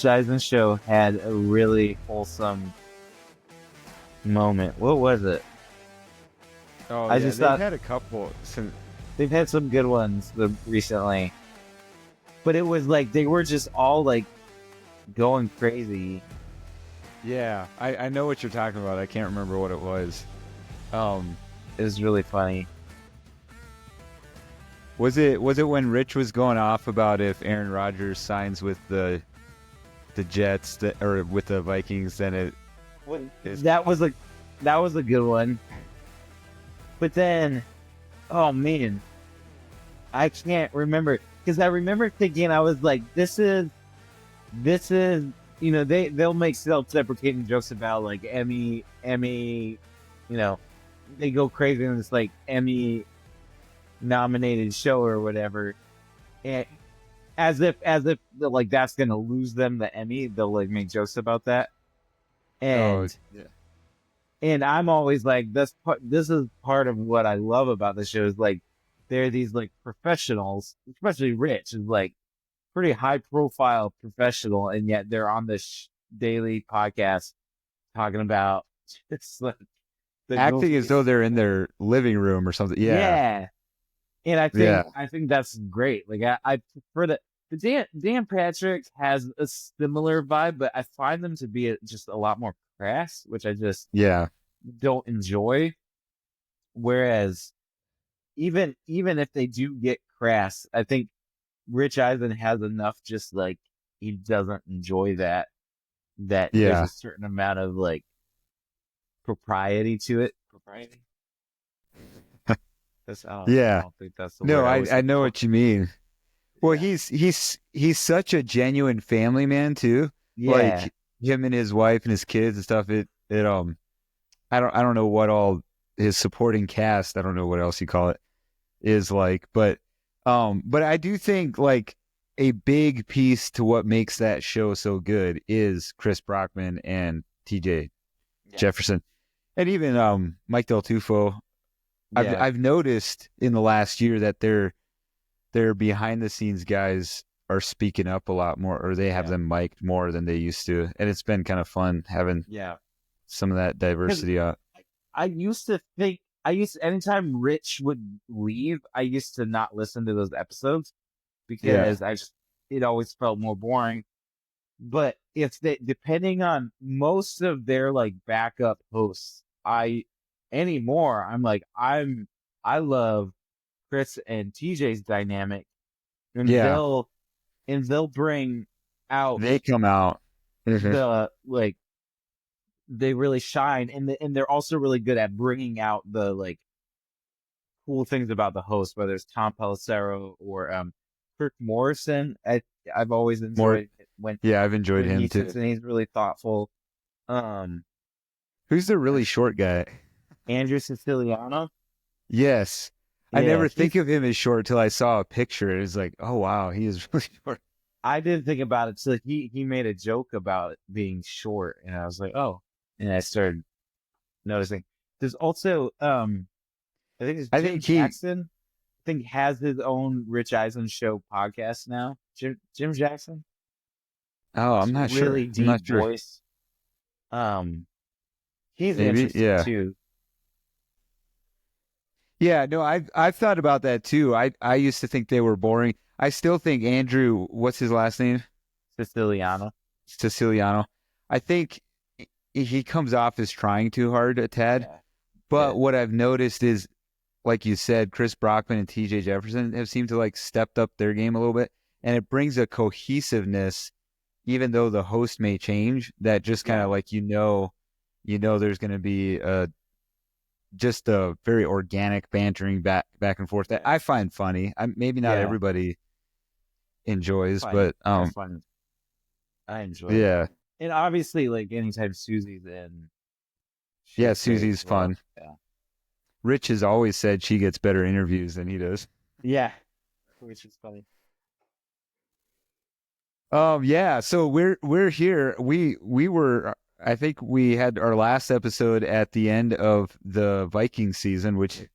Rich Eisen Show had a really wholesome moment. What was it? Oh, I yeah, just they've thought had a couple. they've had some good ones recently, but it was like they were just all like going crazy. Yeah, I know what you're talking about. I can't remember what it was. It was really funny. Was it when Rich was going off about if Aaron Rodgers signs with the Jets or with the Vikings, then it is. That was a good one. But then, oh man, I can't remember because I remember thinking I was like, this is, they'll make self-deprecating jokes about like Emmy, they go crazy in this like Emmy nominated show or whatever, and as if like that's gonna lose them the Emmy, they'll like make jokes about that, Oh, and yeah. and I'm always like, this is part of what I love about the show is like they're these like professionals, especially Rich is like pretty high profile professional, and yet they're on this daily podcast talking about it's like Acting as though they're in their living room or something. yeah. And Yeah. I think that's great. Like I prefer that. The Dan Patrick has a similar vibe, but I find them to be just a lot more crass, which I just Yeah. don't enjoy. Whereas even if they do get crass, I think Rich Eisen has enough just like he doesn't enjoy that there's Yeah. a certain amount of like propriety to it. Propriety? I Yeah. don't think that's the No, word. I know what you mean. Well, Yeah. he's such a genuine family man too. Yeah. Like him and his wife and his kids and stuff. I don't know what all his supporting cast, I don't know what else you call it, is like, but I do think like a big piece to what makes that show so good is Chris Brockman and TJ Jefferson, and even Mike Del Tufo. Yeah. I've noticed in the last year that their behind the scenes guys are speaking up a lot more, or they have them mic'd more than they used to, and it's been kind of fun having some of that diversity out. I used to think anytime Rich would leave, I used to not listen to those episodes because it always felt more boring. But if they, depending on most of their like backup hosts, I'm like, I love Chris and TJ's dynamic, and Yeah, they'll bring out they come out. the like they really shine, and they're also really good at bringing out the like cool things about the host, whether it's Tom Pelissero or Kirk Morrison. I've always More, enjoyed it yeah, I've enjoyed him he too. sits and he's really thoughtful. Who's the really short guy? Andrew Siciliano. Yes. I Yeah, never think of him as short till I saw a picture. It was like, oh wow, he is really short. I didn't think about it till he made a joke about it being short, and I was like, oh, and I started noticing. There's also I think it's Jim Jackson. I think has his own Rich Eisen Show podcast now. Jim Jackson. Oh, I'm not sure. Really deep voice. He's interesting too. Yeah, no, I've thought about that too. I used to think they were boring. I still think Andrew, what's his last name? Siciliano. I think he comes off as trying too hard a tad. Yeah. But what I've noticed is, like you said, Chris Brockman and TJ Jefferson have seemed to like stepped up their game a little bit, and it brings a cohesiveness, even though the host may change. That just kind of like there's going to be just a very organic bantering back and forth that I find funny. Maybe not everybody enjoys, but I enjoy it. Yeah. And obviously, like anytime Susie's in. Susie's fun. Yeah. Rich has always said she gets better interviews than he does. Yeah. Which is funny. Yeah, so we're here. We were, I think we had our last episode at the end of the Vikings season, which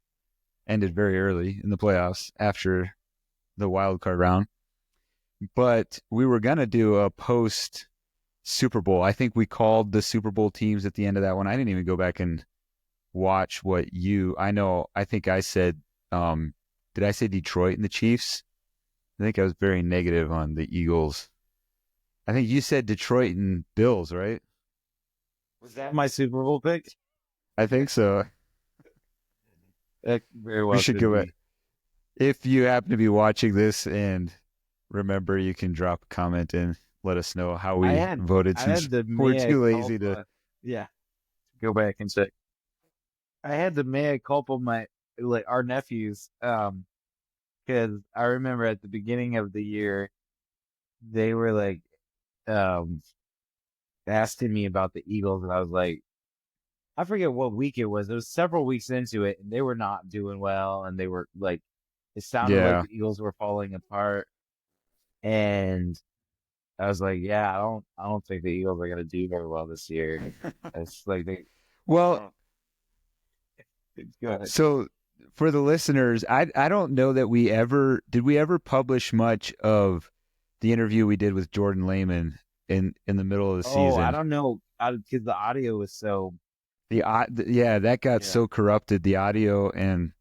ended very early in the playoffs after the wild card round. But we were going to do a post Super Bowl. I think we called the Super Bowl teams at the end of that one. I didn't even go back and watch I think I said, did I say Detroit and the Chiefs? I think I was very negative on the Eagles. I think you said Detroit and Bills, right? Was that my Super Bowl pick? I think so. That very well We should could go be. back. If you happen to be watching this and remember, you can drop a comment and let us know how we voted I since had the we're mea too lazy to. culpa. Yeah, go back and check. I had the mea culpa our nephews, because I remember at the beginning of the year they were like um asking me about the Eagles, and I was like, I forget what week it was. It was several weeks into it, and they were not doing well, and they were like, it sounded like Yeah. the Eagles were falling apart, and I was like, yeah, I don't think the Eagles are gonna do very well this year. It's like Well, go ahead. so for the listeners, I don't know that we ever publish much of the interview we did with Jordan Lehman in the middle of the season. I don't know, because the audio was so that got so corrupted, the audio, and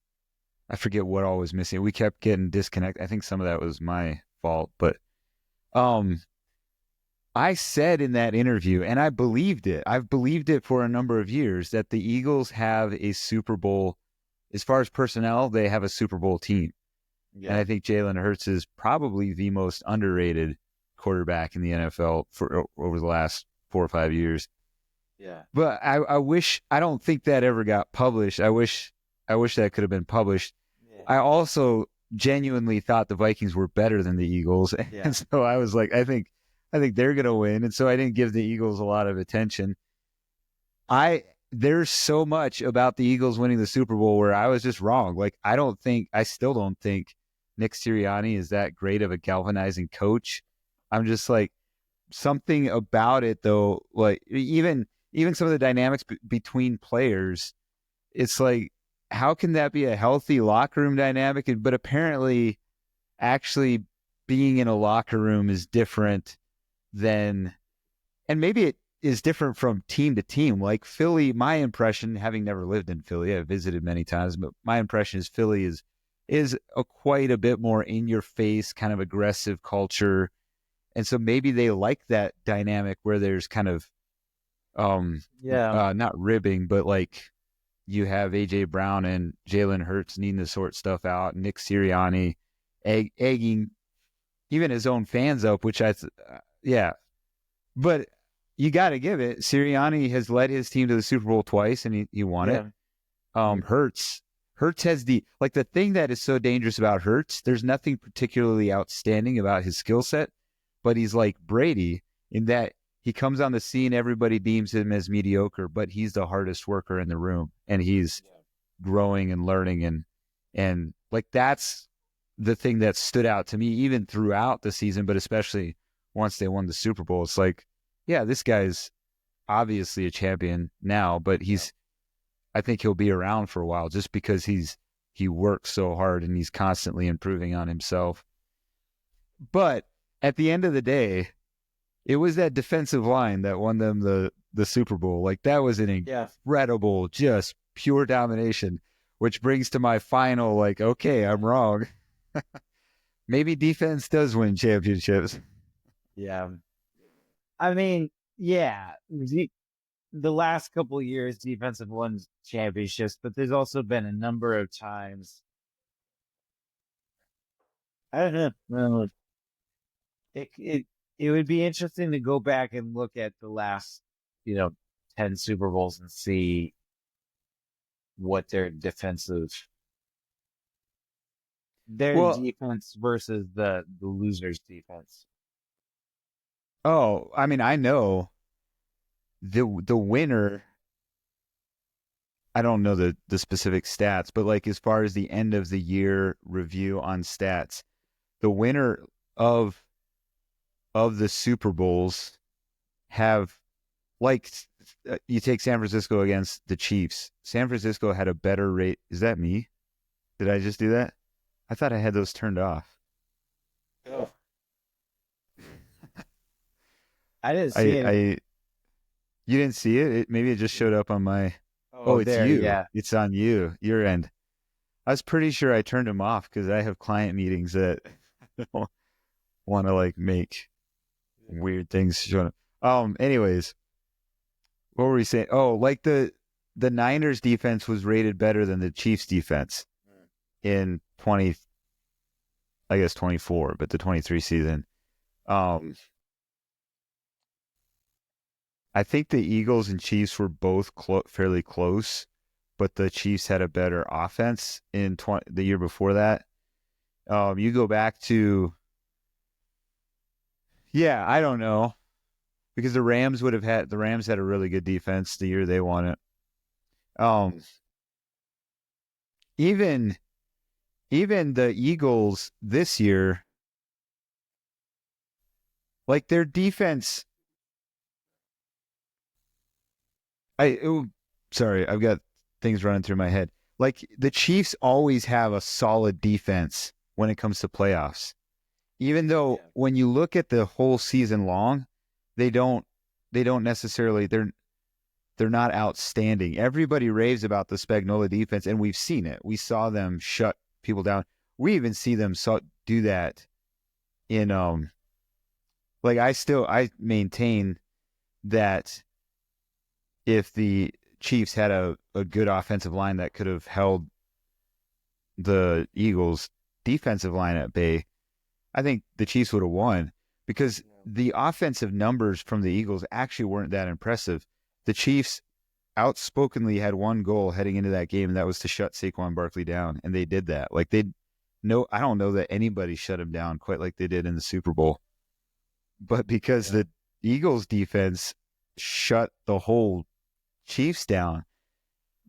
I forget what all was missing. We kept getting disconnected. I think some of that was my fault, but I said in that interview, and I believed it. I've believed it for a number of years, that the Eagles have a Super Bowl. As far as personnel, they have a Super Bowl team. Yeah. And I think Jalen Hurts is probably the most underrated quarterback in the NFL for over the last 4 or 5 years. Yeah. But I don't think that ever got published. I wish that could have been published. Yeah. I also genuinely thought the Vikings were better than the Eagles. Yeah. And so I was like, I think they're going to win. And so I didn't give the Eagles a lot of attention. There's so much about the Eagles winning the Super Bowl where I was just wrong. Like, I still don't think Nick Sirianni is that great of a galvanizing coach. I'm just like, something about it though, like even some of the dynamics between players, it's like, how can that be a healthy locker room dynamic? But apparently actually being in a locker room is different than, and maybe it is different from team to team. Like Philly, my impression, having never lived in Philly, I've visited many times, but my impression is Philly is a quite a bit more in your face, kind of aggressive culture. And so maybe they like that dynamic where there's kind of, not ribbing, but like you have A.J. Brown and Jalen Hurts needing to sort stuff out, Nick Sirianni egging even his own fans up, which but you got to give it. Sirianni has led his team to the Super Bowl twice, and he won it. Hurts has the thing that is so dangerous about Hurts. There's nothing particularly outstanding about his skill set, but he's like Brady in that he comes on the scene, everybody deems him as mediocre, but he's the hardest worker in the room, and he's growing and learning, and like that's the thing that stood out to me even throughout the season, but especially once they won the Super Bowl. It's like, yeah, this guy's obviously a champion now, but I think he'll be around for a while just because he works so hard and he's constantly improving on himself. But at the end of the day, it was that defensive line that won them the Super Bowl. Like, that was an incredible, just pure domination, which brings to my final, like, okay, I'm wrong. Maybe defense does win championships. Yeah. I mean, yeah, the last couple of years, defense have won championships, but there's also been a number of times. I don't know. It would be interesting to go back and look at the last, 10 Super Bowls and see what their defense versus the losers' defense. Oh, I mean, I know the winner. I don't know the specific stats, but like as far as the end of the year review on stats, the winner of the Super Bowls have, like, you take San Francisco against the Chiefs. San Francisco had a better rate. Is that me? Did I just do that? I thought I had those turned off. Oh. I didn't see it. You didn't see it? Maybe it just showed up on my. Oh, it's there, you. yeah. It's on your end. I was pretty sure I turned them off because I have client meetings that want to like make weird things showing up. Anyways, what were we saying? Oh, like the Niners defense was rated better than the Chiefs defense in 24, but the 23 season. I think the Eagles and Chiefs were both fairly close, but the Chiefs had a better offense in the year before that. You go back to, I don't know, because the Rams had a really good defense the year they won it. Even the Eagles this year, like their defense. Sorry, I've got things running through my head. Like the Chiefs always have a solid defense when it comes to playoffs. Even though when you look at the whole season long, they don't necessarily, they're not outstanding. Everybody raves about the Spagnuolo defense, and we've seen it. We saw them shut people down. We even see them do that in like I maintain that if the Chiefs had a good offensive line that could have held the Eagles' defensive line at bay, I think the Chiefs would have won because the offensive numbers from the Eagles actually weren't that impressive. The Chiefs outspokenly had one goal heading into that game, and that was to shut Saquon Barkley down, and they did that. Like I don't know that anybody shut him down quite like they did in the Super Bowl. But because the Eagles defense shut the whole Chiefs down,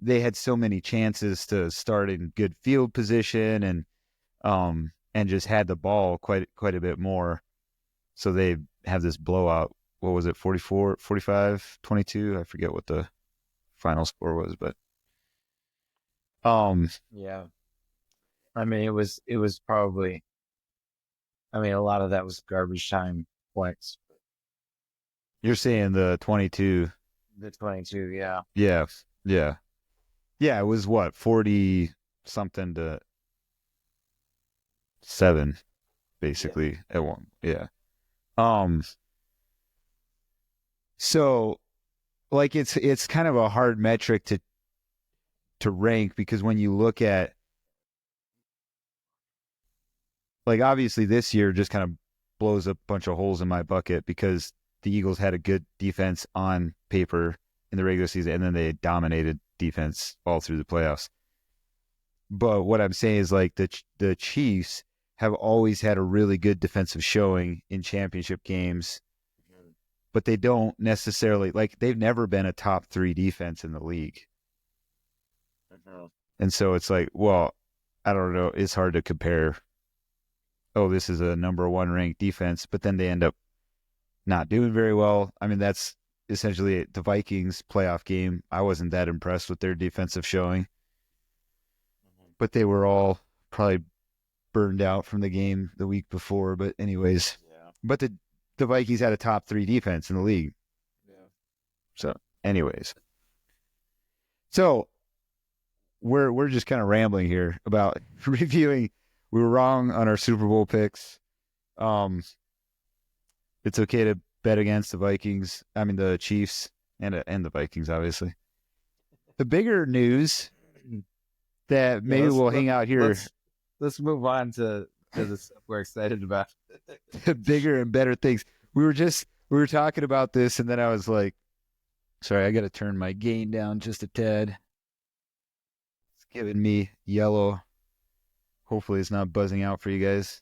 they had so many chances to start in good field position and just had the ball quite a bit more. So they have this blowout. What was it? 44, 45, 22? I forget what the final score was, but yeah. I mean, it was probably, I mean, a lot of that was garbage time points. You're saying the 22. The 22, yeah. Yeah. Yeah. Yeah, it was what, 40 something to 7 basically at one. Yeah. So like it's kind of a hard metric to rank because when you look at, like, obviously this year just kind of blows a bunch of holes in my bucket because the Eagles had a good defense on paper in the regular season, and then they dominated defense all through the playoffs. But what I'm saying is, like, the Chiefs have always had a really good defensive showing in championship games, but they don't necessarily, like, they've never been a top 3 defense in the league. And so it's like, well, I don't know. It's hard to compare. Oh, this is a number 1 ranked defense, but then they end up not doing very well. I mean, that's essentially the Vikings playoff game. I wasn't that impressed with their defensive showing, but they were all probably burned out from the game the week before. But anyways, but the Vikings had a top 3 defense in the league. So anyways, so we're just kind of rambling here about reviewing. We were wrong on our Super Bowl picks. It's okay to bet against the Vikings. I mean, the Chiefs and the Vikings, obviously. The bigger news that maybe we'll hang out here. Let's move on to the stuff we're excited about. Bigger and better things. We were talking about this, and then I was like, sorry, I got to turn my gain down just a tad. It's giving me yellow. Hopefully it's not buzzing out for you guys.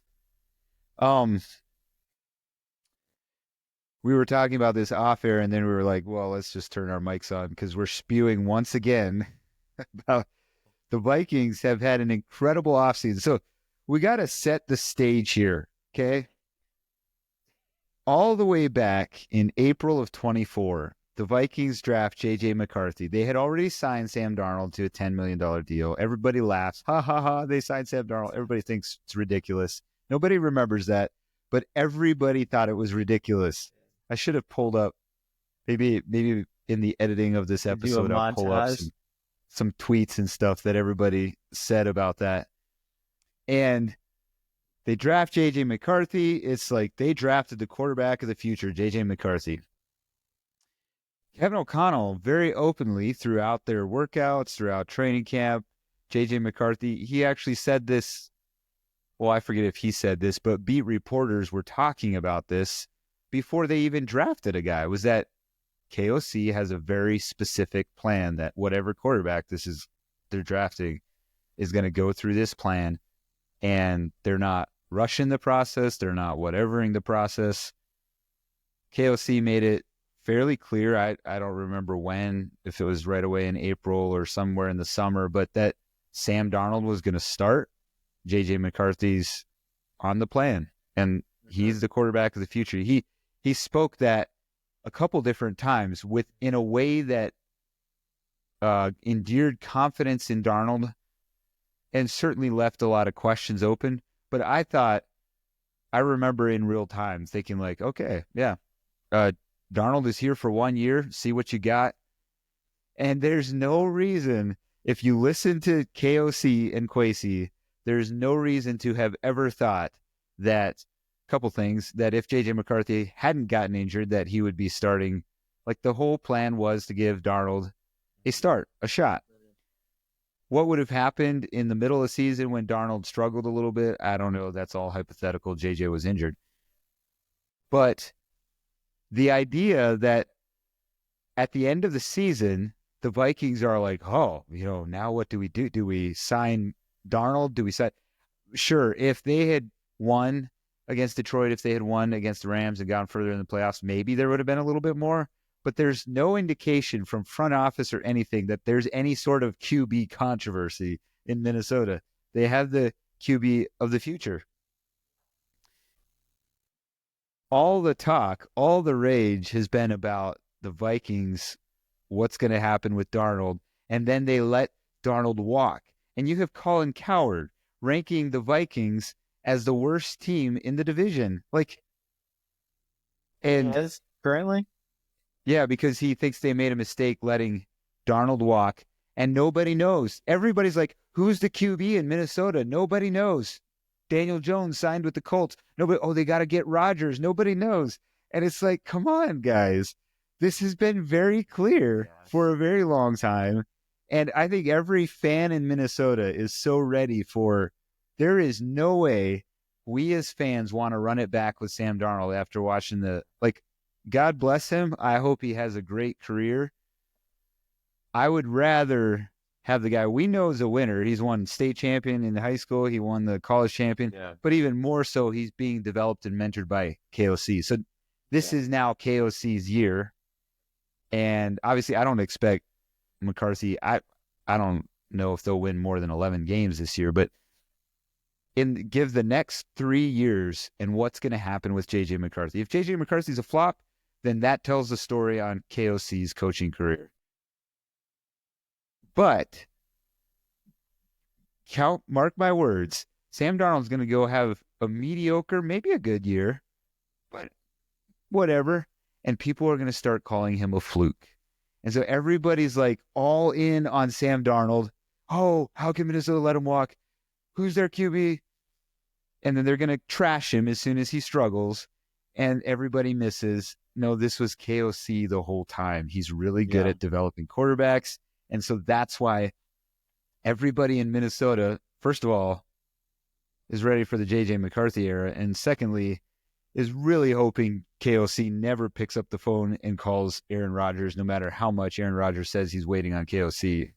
We were talking about this off air, and then we were like, well, let's just turn our mics on because we're spewing once again about the Vikings have had an incredible offseason. So we got to set the stage here, okay? All the way back in April of 24, the Vikings draft JJ McCarthy. They had already signed Sam Darnold to a $10 million deal. Everybody laughs. Ha, ha, ha. They signed Sam Darnold. Everybody thinks it's ridiculous. Nobody remembers that, but everybody thought it was ridiculous. I should have pulled up maybe in the editing of this Do a episode I'll pull up montage. some tweets and stuff that everybody said about that. And they draft JJ McCarthy. It's like they drafted the quarterback of the future, JJ McCarthy. Kevin O'Connell very openly throughout their workouts, throughout training camp, JJ McCarthy, he actually said this. Well, I forget if he said this, but beat reporters were talking about this before they even drafted a guy, was that KOC has a very specific plan that whatever quarterback they're drafting is going to go through this plan, and they're not rushing the process. They're not whatevering the process. KOC made it fairly clear. I don't remember when, if it was right away in April or somewhere in the summer, but that Sam Darnold was going to start. JJ McCarthy's on the plan, and he's the quarterback of the future. He spoke that a couple different times in a way that endeared confidence in Darnold and certainly left a lot of questions open. But I remember in real time thinking like, okay, yeah, Darnold is here for 1 year. See what you got. And there's no reason, if you listen to KOC and Kwesi, there's no reason to have ever thought that, couple things, that if JJ McCarthy hadn't gotten injured, that he would be starting. Like, the whole plan was to give Darnold a shot. What would have happened in the middle of the season when Darnold struggled a little bit? I don't know. That's all hypothetical. JJ was injured. But the idea that at the end of the season, the Vikings are like, oh, now what do we do? Do we sign Darnold? Do we sign? Sure, if they had won against Detroit, if they had won against the Rams and gone further in the playoffs, maybe there would have been a little bit more. But there's no indication from front office or anything that there's any sort of QB controversy in Minnesota. They have the QB of the future. All the talk, all the rage has been about the Vikings, what's going to happen with Darnold, and then they let Darnold walk. And you have Colin Cowherd ranking the Vikings as the worst team in the division. Yes, currently? Yeah, because he thinks they made a mistake letting Darnold walk, and nobody knows. Everybody's like, who's the QB in Minnesota? Nobody knows. Daniel Jones signed with the Colts. They got to get Rodgers. Nobody knows. And it's like, come on, guys. This has been very clear for a very long time. And I think every fan in Minnesota is so ready there is no way we as fans want to run it back with Sam Darnold after watching God bless him. I hope he has a great career. I would rather have the guy we know is a winner. He's won state champion in high school. He won the college champion. Yeah. But even more so, he's being developed and mentored by KOC. So this is now KOC's year. And obviously, I don't expect McCarthy. I don't know if they'll win more than 11 games this year. But give the next 3 years and what's going to happen with JJ McCarthy. If JJ McCarthy's a flop, then that tells the story on KOC's coaching career. But mark my words, Sam Darnold's going to go have a mediocre, maybe a good year, but whatever. And people are going to start calling him a fluke. And so everybody's like all in on Sam Darnold. Oh, how can Minnesota let him walk? Who's their QB? And then they're going to trash him as soon as he struggles. And everybody misses. No, this was KOC the whole time. He's really good at developing quarterbacks. And so that's why everybody in Minnesota, first of all, is ready for the JJ McCarthy era. And secondly, is really hoping KOC never picks up the phone and calls Aaron Rodgers, no matter how much Aaron Rodgers says he's waiting on KOC.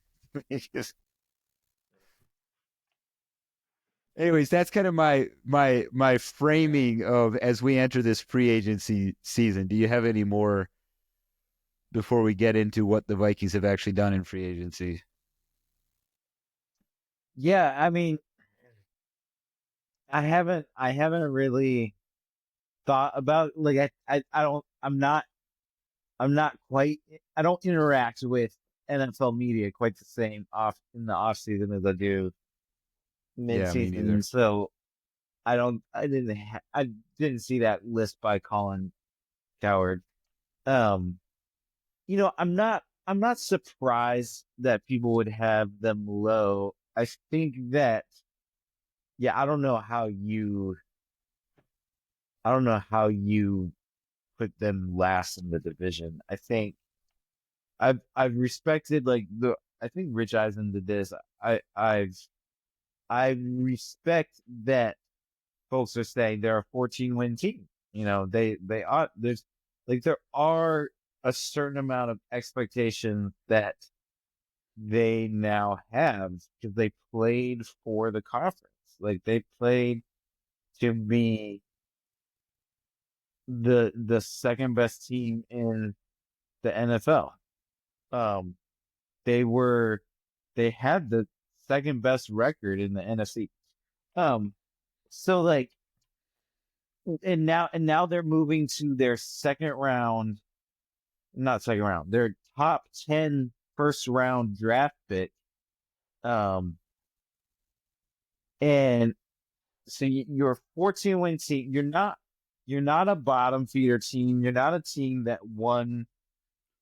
Anyways, that's kind of my framing of as we enter this free agency season. Do you have any more before we get into what the Vikings have actually done in free agency? Yeah, I mean, I haven't really thought about I'm not quite, I don't interact with NFL media quite the same in the off season as I do mid-season. Yeah, so I didn't see that list by Colin Coward. Um, I'm not surprised that people would have them low. I think that, yeah, I don't know how you put them last in the division. I think I've respected like I think Rich Eisen did this. I I've I respect that folks are saying they're a 14-win team. They are there are a certain amount of expectation that they now have because they played for the conference. Like they played to be the second best team in the NFL. Um, they were they had the second best record in the NFC. Um, so like, and now they're moving to their second round, not second round, their top 10 first round draft pick. Um, and so you're a 14-win team. You're not a bottom feeder team. You're not a team that won,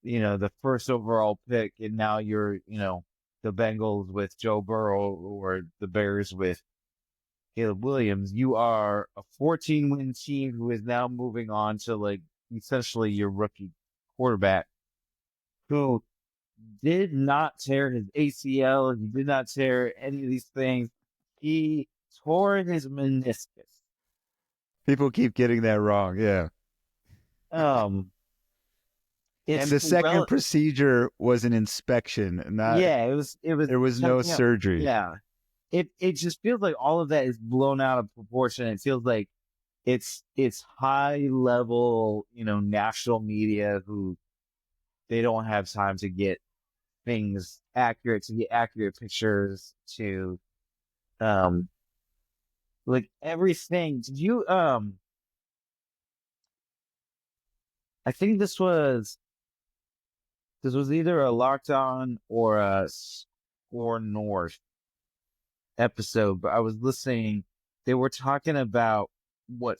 the first overall pick, and now you're, the Bengals with Joe Burrow or the Bears with Caleb Williams. You are a 14-win team who is now moving on to like essentially your rookie quarterback who did not tear his ACL. He did not tear any of these things. He tore his meniscus. People keep getting that wrong. Yeah. Um, And it's the second procedure was an inspection, not yeah, it was there was no checking out. surgery. Yeah. It just feels like all of that is blown out of proportion. It feels like it's high level, national media who they don't have time to get things accurate, to get accurate pictures, to um like everything. Did you I think this was either a Locked On or a Score North episode, but I was listening. They were talking about what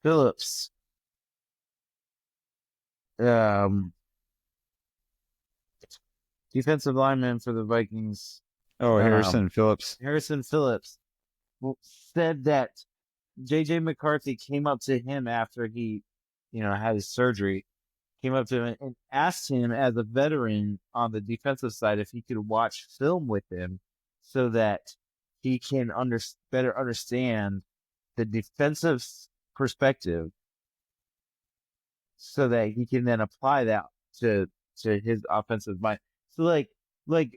Phillips um defensive lineman for the Vikings, Oh, um Harrison Phillips. Harrison Phillips said that JJ McCarthy came up to him after he, had his surgery, came up to him and asked him as a veteran on the defensive side if he could watch film with him so that he can better understand the defensive perspective so that he can then apply that to his offensive mind. So like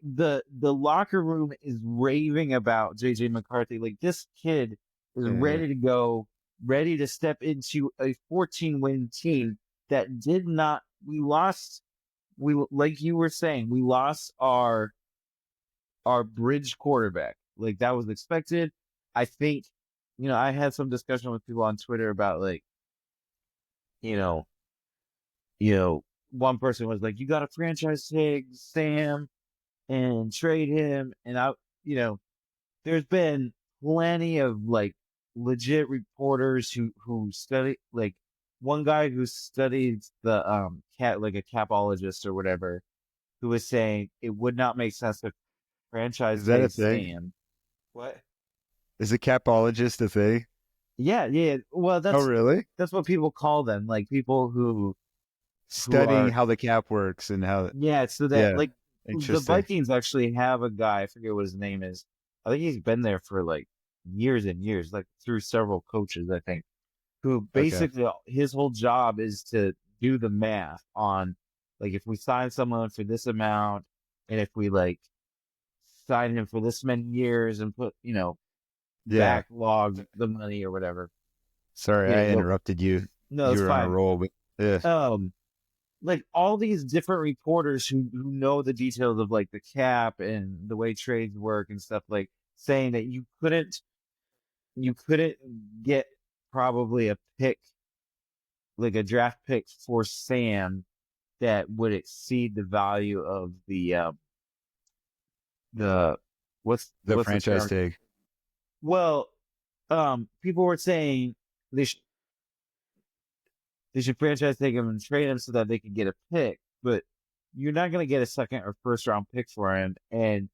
the locker room is raving about JJ McCarthy. Like this kid is Yeah. ready to go, ready to step into a 14-win team that did not we lost we like you were saying, we lost our bridge quarterback. Like that was expected. I think, I had some discussion with people on Twitter about like, you know, one person was like, you got to franchise tag Sam and trade him. And you know, there's been plenty of like legit reporters who study, like one guy who studied the cat, like a capologist or whatever, who was saying it would not make sense to franchise Is that a tag thing? Sam. What? Is a capologist a thing? Yeah, yeah. Well, Oh, that's really? that's what people call them, like people who Studying are, how the cap works and how, yeah. So that yeah, like the interesting. Vikings actually have a guy. I forget what his name is. I think he's been there for like years and years, like through several coaches. I think who Okay. basically his whole job is to do the math on like if we sign someone for this amount and if we like sign him for this many years and put Yeah. backlog the money or whatever. Sorry, I Well, interrupted you. no, You it's were on a fine. roll, but yeah. Um, like all these different reporters who know the details of like the cap and the way trades work and stuff, like saying that you couldn't get probably a pick, like a draft pick for Sam that would exceed the value of the The what's the franchise term? tag. Well, people were saying they they should franchise tag him and trade him so that they can get a pick. But you're not going to get a second or first round pick for him, and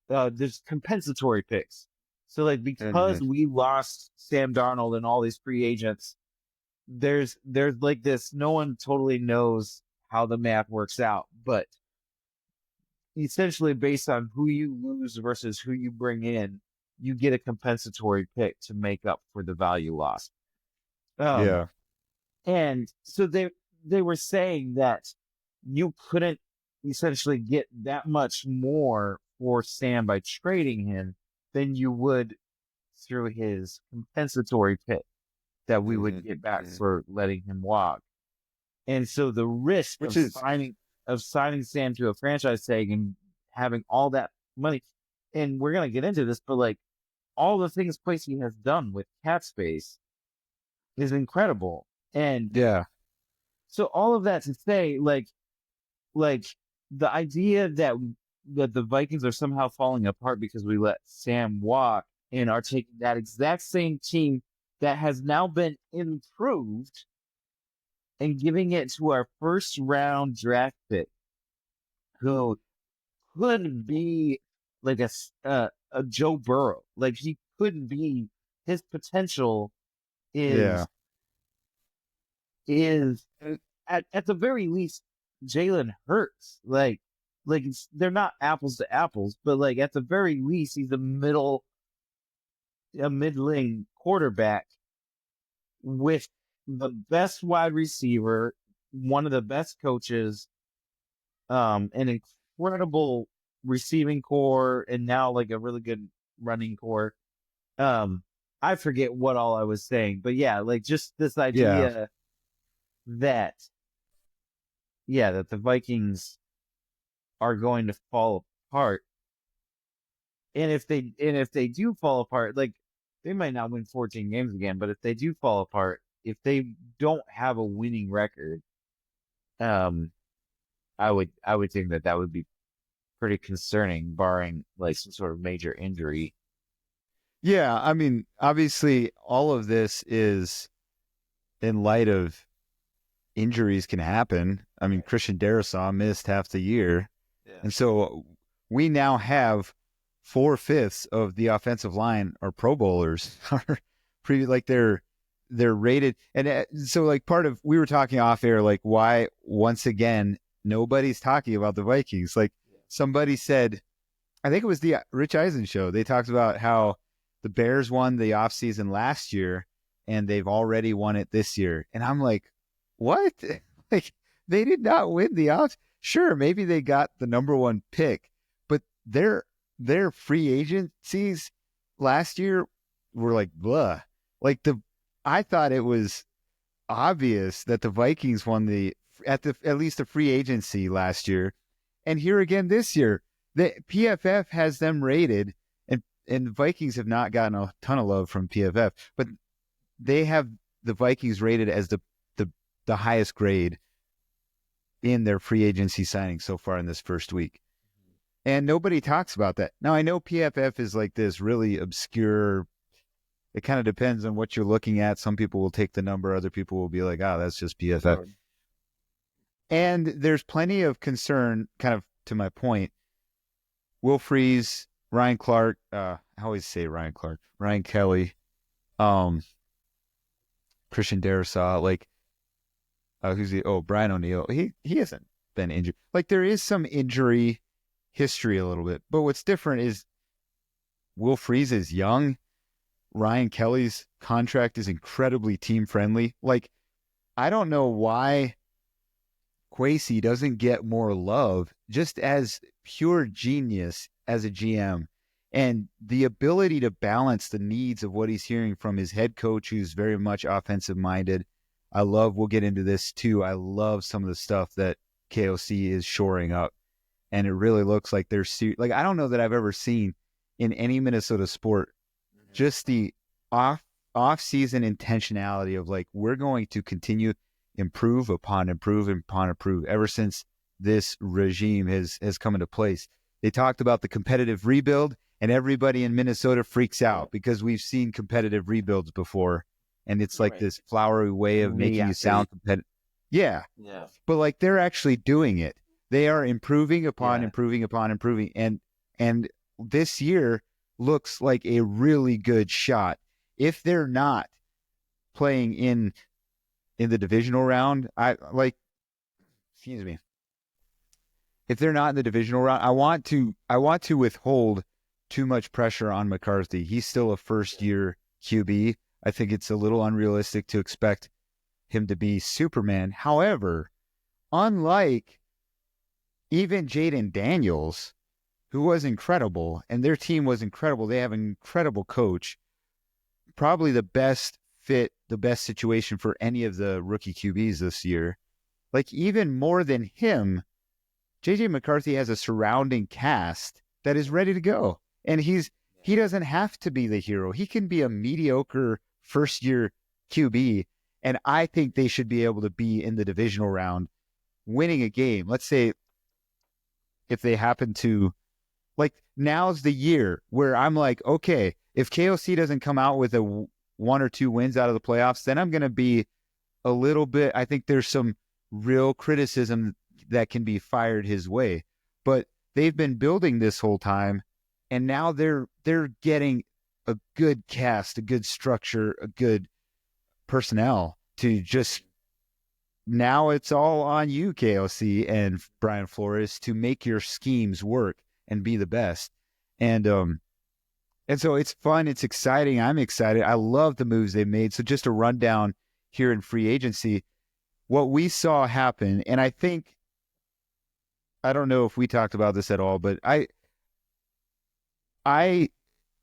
there's compensatory picks. So like because we lost Sam Darnold and all these free agents, there's like this. No one totally knows how the math works out, but essentially based on who you lose versus who you bring in, you get a compensatory pick to make up for the value lost. Yeah. And so they were saying that you couldn't essentially get that much more for Sam by trading him than you would through his compensatory pick that we would get back for letting him walk. And so the risk of signing Sam to a franchise tag and having all that money, and we're gonna get into this, but like all the things Quasey has done with cap space is incredible. And yeah, so all of that to say, like the idea that the Vikings are somehow falling apart because we let Sam walk and are taking that exact same team that has now been improved and giving it to our first round draft pick, who could be like a Joe Burrow. Like he could be, his potential is at the very least Jalen Hurts. Like they're not apples to apples, but like at the very least he's a middling quarterback with the best wide receiver, one of the best coaches, an incredible receiving core, and now like a really good running core. I forget what all I was saying, but yeah, like just this idea that the Vikings are going to fall apart. And if they do fall apart, like they might not win 14 games again, but if they do fall apart, if they don't have a winning record, I would think that would be pretty concerning, barring like some sort of major injury. Yeah, I mean, obviously, all of this is in light of injuries can happen. I mean, Christian Darrisaw missed half the year, and so we now have 4/5 of the offensive line are Pro Bowlers. Are like they're rated, and so like part of we were talking off air, like why once again nobody's talking about the Vikings. Like somebody said, I think it was the Rich Eisen show. They talked about how the Bears won the offseason last year and they've already won it this year. And I'm like, what? Like they did not win the off. Sure, maybe they got the number one pick, but their free agencies last year were like blah. Like I thought it was obvious that the Vikings won at least the free agency last year. And here again this year, the PFF has them rated, and the Vikings have not gotten a ton of love from PFF, but they have the Vikings rated as the highest grade in their free agency signing so far in this first week. And nobody talks about that. Now, I know PFF is like this really obscure, it kind of depends on what you're looking at. Some people will take the number, other people will be like, oh, that's just PFF. Sure. And there's plenty of concern, kind of to my point. Will Freeze, Ryan Clark, I always say Ryan Clark, Ryan Kelly, Christian Darrisaw, like, Brian O'Neill. He hasn't been injured. Like, there is some injury history a little bit, but what's different is Will Freeze is young. Ryan Kelly's contract is incredibly team friendly. Like, I don't know why Quasey doesn't get more love just as pure genius as a GM, and the ability to balance the needs of what he's hearing from his head coach, who's very much offensive minded. We'll get into this too. I love some of the stuff that KOC is shoring up, and it really looks like they're like, I don't know that I've ever seen in any Minnesota sport just the off-season intentionality of like, we're going to continue improve upon improve ever since this regime has come into place. They talked about the competitive rebuild, and everybody in Minnesota freaks out because we've seen competitive rebuilds before. and it's like this flowery way of making you sound competitive. Yeah. But like they're actually doing it. They are improving upon improving upon improving. And this year looks like a really good shot. If they're not playing in the divisional round, excuse me. If they're not in the divisional round, I want to withhold too much pressure on McCarthy. He's still a first-year QB. I think it's a little unrealistic to expect him to be Superman. However, unlike even Jaden Daniels, who was incredible, and their team was incredible, they have an incredible coach, probably the best fit, the best situation for any of the rookie QBs this year. Like, even more than him, JJ McCarthy has a surrounding cast that is ready to go. And he doesn't have to be the hero. He can be a mediocre first-year QB, and I think they should be able to be in the divisional round winning a game. Let's say if they happen to, like, now's the year where I'm like, okay, if KOC doesn't come out with a 1 or 2 wins out of the playoffs, then I'm going to be a little bit, I think there's some real criticism that can be fired his way. But they've been building this whole time, and now they're getting a good cast, a good structure, a good personnel to just, now it's all on you, KOC and Brian Flores, to make your schemes work and be the best. And so it's fun. It's exciting. I'm excited. I love the moves they made. So just a rundown here in free agency, what we saw happen, and I don't know if we talked about this at all, but I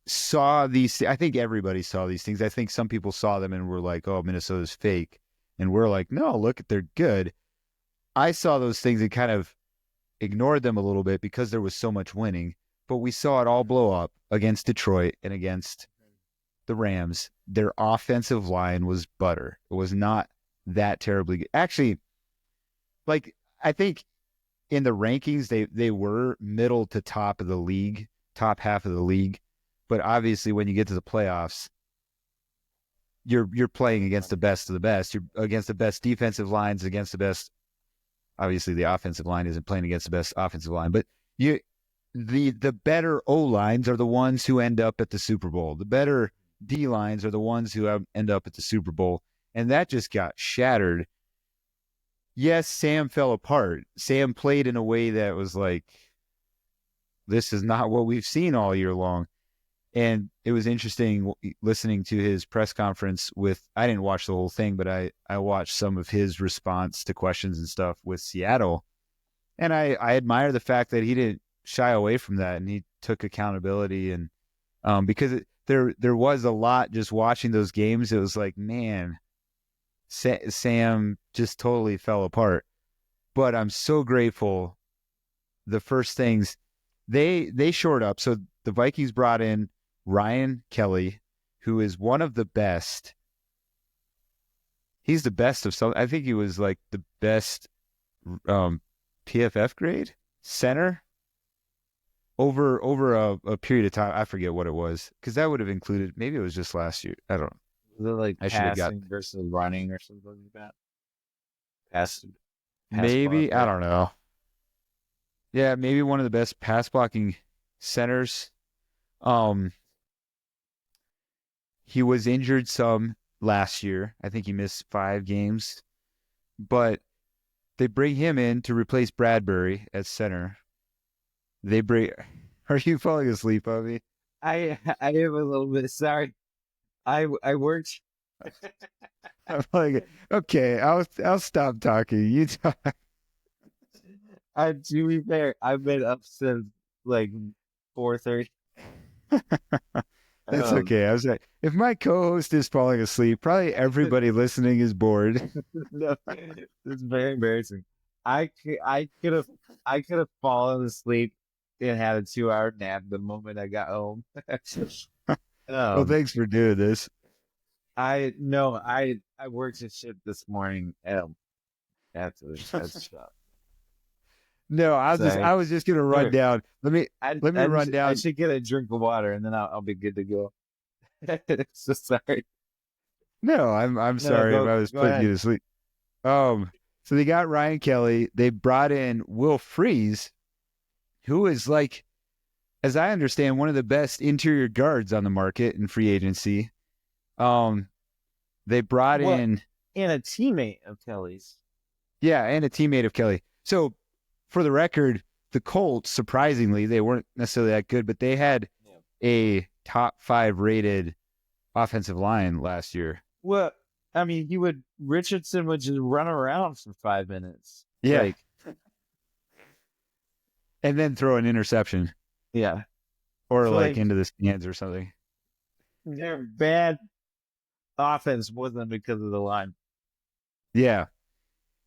saw these. I think everybody saw these things. I think some people saw them and were like, oh, Minnesota's fake. And we're like, no, look, they're good. I saw those things and kind of ignored them a little bit because there was so much winning. But we saw it all blow up against Detroit and against the Rams. Their offensive line was butter. It was not that terribly good. Actually, like, I think in the rankings, they were middle to top of the league, top half of the league. But obviously, when you get to the playoffs, you're playing against the best of the best. You're against the best defensive lines, against the best. Obviously, the offensive line isn't playing against the best offensive line, but the better O lines are the ones who end up at the Super Bowl. The better D lines are the ones who end up at the Super Bowl, and that just got shattered. Yes, Sam fell apart. Sam played in a way that was like, this is not what we've seen all year long. And it was interesting listening to his press conference I didn't watch the whole thing, but I watched some of his response to questions and stuff with Seattle. And I admire the fact that he didn't shy away from that and he took accountability. And because there was a lot just watching those games. It was like, man, Sam just totally fell apart. But I'm so grateful. The first things, they shored up. So the Vikings brought in Ryan Kelly, who is one of the best. He's the best of some. I think he was like the best PFF grade center over a period of time. I forget what it was, because that would have included, maybe it was just last year. I don't know. Was it like passing versus running or something like that? Pass maybe block, right? I don't know. Yeah, maybe one of the best pass blocking centers. He was injured some last year. I think he missed 5 games. But they bring him in to replace Bradbury at center. Are you falling asleep on me? I am a little bit sorry. I worked. I'm like, okay, I'll stop talking. You talk. To be fair, I've been up since like 4:30. That's okay. I was like, if my co-host is falling asleep, probably everybody listening is bored. No, it's very embarrassing. I could have fallen asleep and had a 2-hour nap the moment I got home. Well, thanks for doing this. I worked a shift this morning at the shop. No, I was just gonna run down. Let me run down. I should get a drink of water and then I'll be good to go. So sorry. No, I'm No, sorry if I was go putting you ahead. to sleep. So they got Ryan Kelly. They brought in Will Freeze, who is like, as I understand, one of the best interior guards on the market in free agency. Um, they brought What? in, And a teammate of Kelly's. yeah, and a teammate of Kelly. So for the record, the Colts, surprisingly, they weren't necessarily that good, but they had a top 5 rated offensive line last year. Well, I mean, Richardson would just run around for 5 minutes. Yeah. Like, And then throw an interception yeah. or So, like like, into the stands or something. their bad offense wasn't because of the line. Yeah.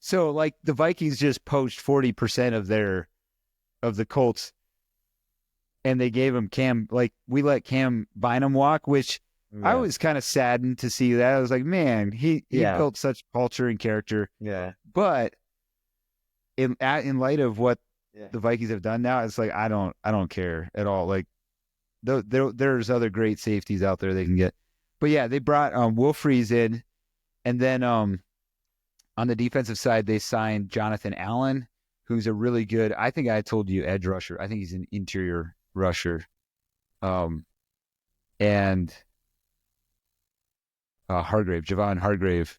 So like the Vikings just poached 40% of the Colts, and they gave him Cam, like we let Cam Bynum walk, which I Yeah. was kind of saddened to see that. I was like, man, he Yeah. built such culture and character. Yeah. But in light of what Yeah. the Vikings have done now, it's like I don't care at all. Like there's other great safeties out there they can get. But yeah, they brought Will Freeze in, and then on the defensive side they signed Jonathan Allen, who's a really good, I think I told you, edge rusher. I think he's an interior rusher. And Javon Hargrave,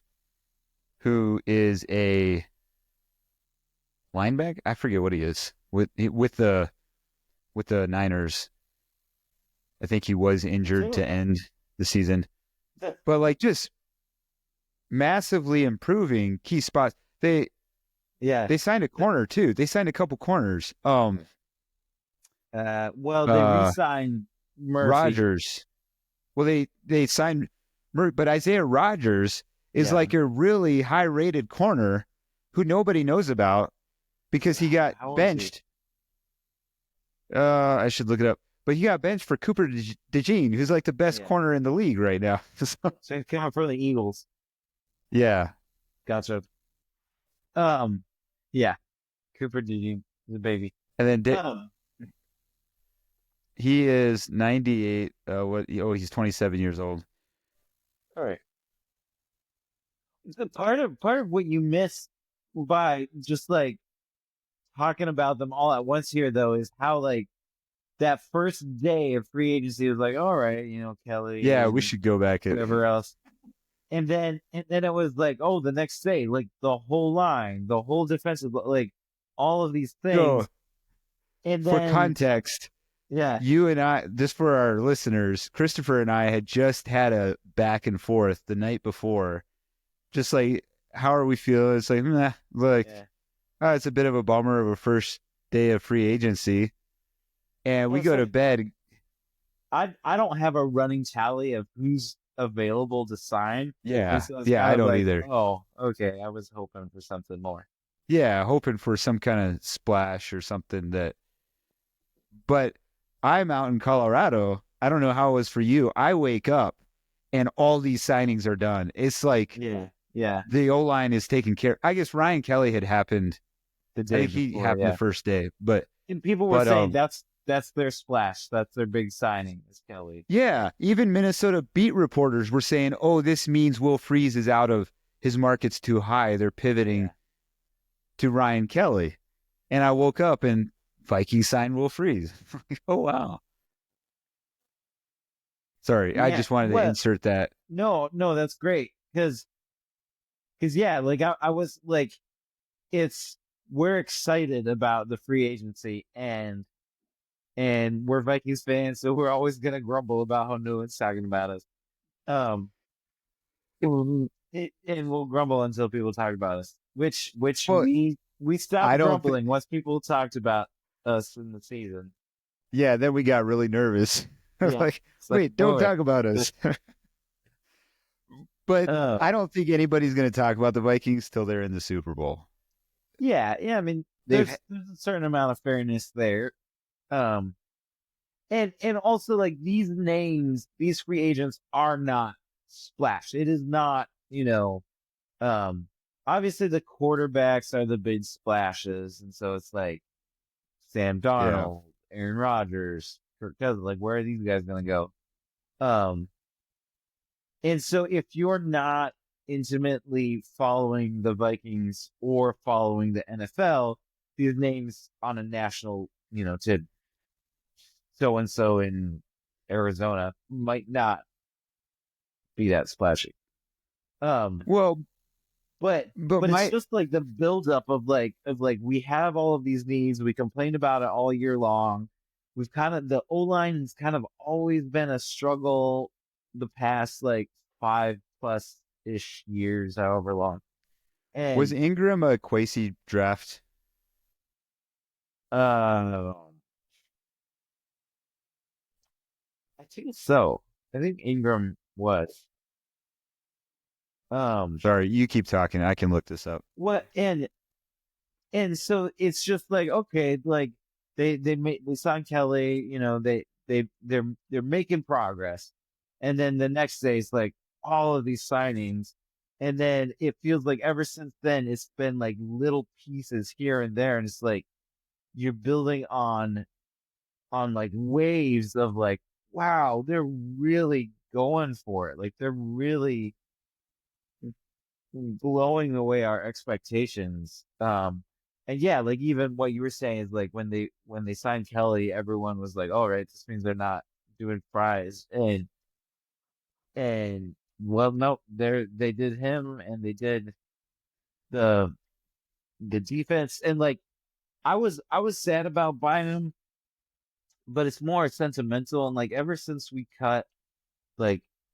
who is a linebacker. I forget what he is with the Niners. I think he was injured to end the season, but like just massively improving key spots. They signed a corner too. They signed a couple corners. Well, they re-signed Murphy. Rodgers. Well, they signed Murphy, but Isaiah Rodgers is like a really high-rated corner who nobody knows about because he got benched. I should look it up. But he got benched for Cooper DeJean, who's like the best corner in the league right now. So he's coming from the Eagles. Yeah. Gotcha. Yeah. Cooper DeJean, the baby. And then he is 98. He's 27 years old. All right. Part of what you miss by just like talking about them all at once here, though, is how like that first day of free agency was like, all right, Kelly. Yeah, we should go back at whatever else. And then it was like, oh, the next day, like the whole line, the whole defensive, like all of these things. So, and for context, yeah, you and I, just for our listeners, Christopher and I had just had a back and forth the night before, just like, how are we feeling? It's like, oh, it's a bit of a bummer of a first day of free agency. And we go to bed. I don't have a running tally of who's available to sign. Yeah. I don't either. Oh, okay. I was hoping for something more. Yeah, hoping for some kind of splash or something but I'm out in Colorado. I don't know how it was for you. I wake up and all these signings are done. It's like, the O-line is taken care. I guess Ryan Kelly had happened. The day he happened the first day, and people were saying that's their splash. That's their big signing, is Kelly. Yeah, even Minnesota beat reporters were saying, "Oh, this means Will Freeze is out of his market's too high. They're pivoting to Ryan Kelly." And I woke up and Vikings signed Will Freeze. Oh wow! Sorry, I just wanted to insert that. No, that's great because like I was like, we're excited about the free agency and we're Vikings fans, so we're always gonna grumble about how no one's talking about us. And we'll grumble until people talk about us, which we stopped grumbling once people talked about us in the season. Yeah, then we got really nervous. Like, wait, don't talk about us. But I don't think anybody's going to talk about the Vikings till they're in the Super Bowl. Yeah. I mean, there's a certain amount of fairness there. And also like these names, these free agents are not splash. It is not, obviously the quarterbacks are the big splashes. And so it's like Sam Darnold, Aaron Rodgers, Kirk Cousins, like where are these guys going to go? And so if you're not intimately following the Vikings or following the NFL, these names on a national, to so and so in Arizona might not be that splashy. Um, Well, but but but it's my just like the buildup of we have all of these needs. We complained about it all year long. We've kind of the O line has kind of always been a struggle the past like 5+ ish years, however long. was And Ingram a Kwesi draft? uh, I think so. I think Ingram was. Um, Sorry, you keep talking. I can look this up. what and so it's just like okay, like they signed Kelly, they're making progress, and then the next day it's like all of these signings, and then it feels like ever since then it's been like little pieces here and there, and it's like you're building on like waves of like wow, they're really going for it, like they're really blowing away our expectations. And yeah, like even what you were saying is like when they signed Kelly, everyone was like, "All right, this means they're not doing fries." And well, no, they did him, and they did the the defense, and like I was sad about buying him, but it's more sentimental. And like like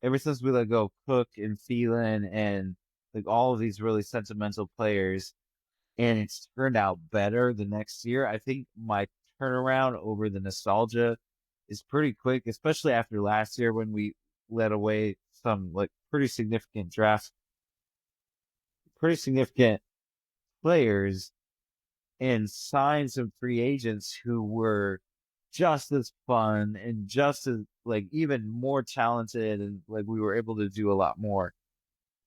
ever since we let go Cook and Thielen and like all of these really sentimental players and it's turned out better the next year. I think my turnaround over the nostalgia is pretty quick, especially after last year when we let away some like pretty significant players and signed some free agents who were just as fun and just as like even more talented and like we were able to do a lot more.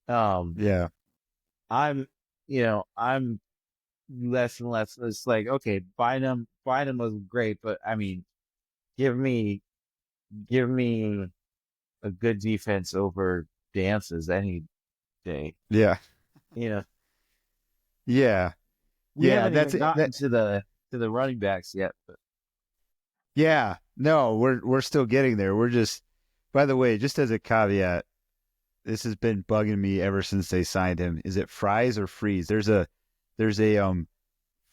Um, Yeah. I'm, I'm less and less. It's like, okay, Bynum was great, but I mean, give me, give me a good defense over dances any day. Yeah. You know, Yeah. we Yeah. haven't That's even it. gotten to the running backs yet. But Yeah. No, we're still getting there. We're just, by the way, just as a caveat, this has been bugging me ever since they signed him. Is it fries or freeze? There's a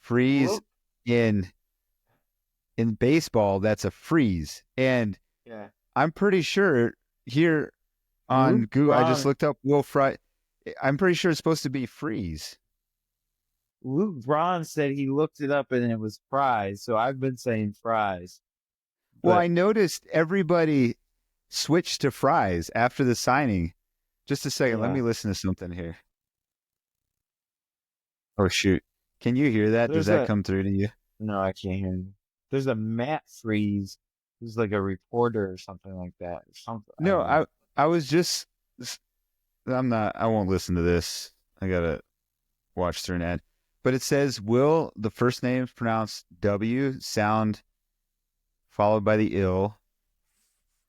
freeze Whoop. in baseball that's a freeze. And Yeah, I'm pretty sure here on Luke Google, I just Braun, looked up Will Fry. I'm pretty sure it's supposed to be freeze. Luke Braun said he looked it up and it was fries. So I've been saying fries, Well, but I noticed everybody switched to fries after the signing. Just a second, let yeah, me listen to something here. Oh shoot. Can you hear that? Does there's that a come through to you? no, I can't hear you. There's a Matt Freeze who's like a reporter or something like that. Or something. I No, don't know. I was just I won't listen to this. I gotta watch through an ad. But it says Will, the first name is pronounced W sound followed by the ill,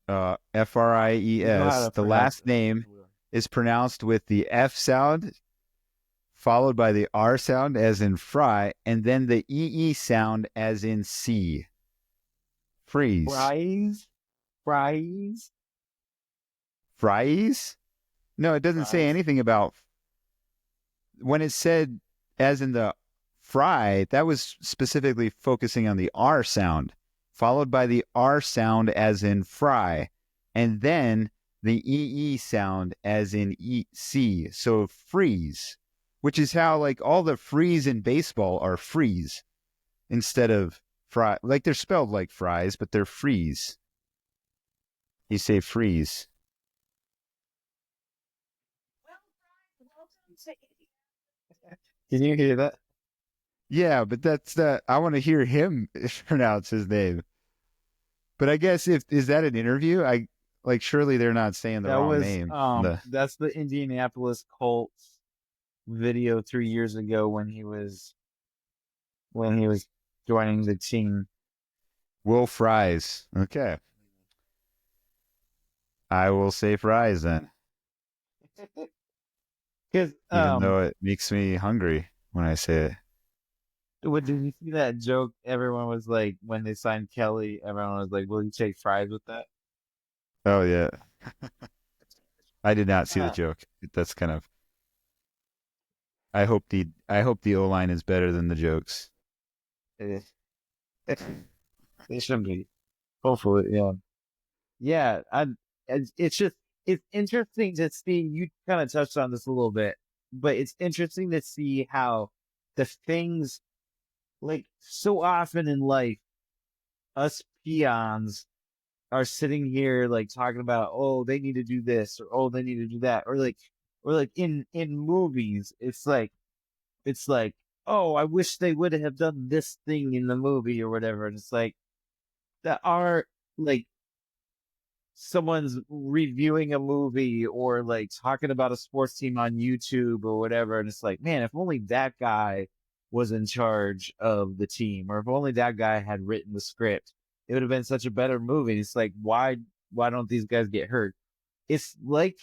You know how Fries. to The pronounce last it. name is pronounced with the F sound followed by the R sound as in fry, and then the EE sound as in sea. Freeze. Fries? Fries? Fries? No, it doesn't say Fries. anything about when it said as in the fry, that was specifically focusing on the R sound, followed by the R sound as in fry, and then the EE sound as in C. So freeze, which is how like all the freeze in baseball are freeze instead of fry. Like they're spelled like fries, but they're freeze. You say freeze. Can you hear that? Yeah, but that's that. I want to hear him pronounce his name. But I guess if is that an interview? I like surely they're not saying the That wrong was name. The that's the Indianapolis Colts video 3 years ago when he was joining the team. Will Fries. Okay, I will say Fries then. Because even though it makes me hungry when I say it. did you see that joke? Everyone was like, when they signed Kelly, everyone was like, "Will you take fries with that?" Oh yeah, I did not see the Uh, joke. That's kind of. I hope the O line is better than the jokes. eh, they should be. Hopefully, yeah. Yeah, it's just it's interesting to see. You kind of touched on this a little bit, but it's interesting to see how the things like so often in life, us peons are sitting here like talking about, oh, they need to do this or oh, they need to do that, or like in movies, it's like, oh, I wish they would have done this thing in the movie or whatever, and it's like that are like someone's reviewing a movie or like talking about a sports team on YouTube or whatever. And it's like, man, if only that guy was in charge of the team, or if only that guy had written the script, it would have been such a better movie. It's like, why don't these guys get hurt? It's like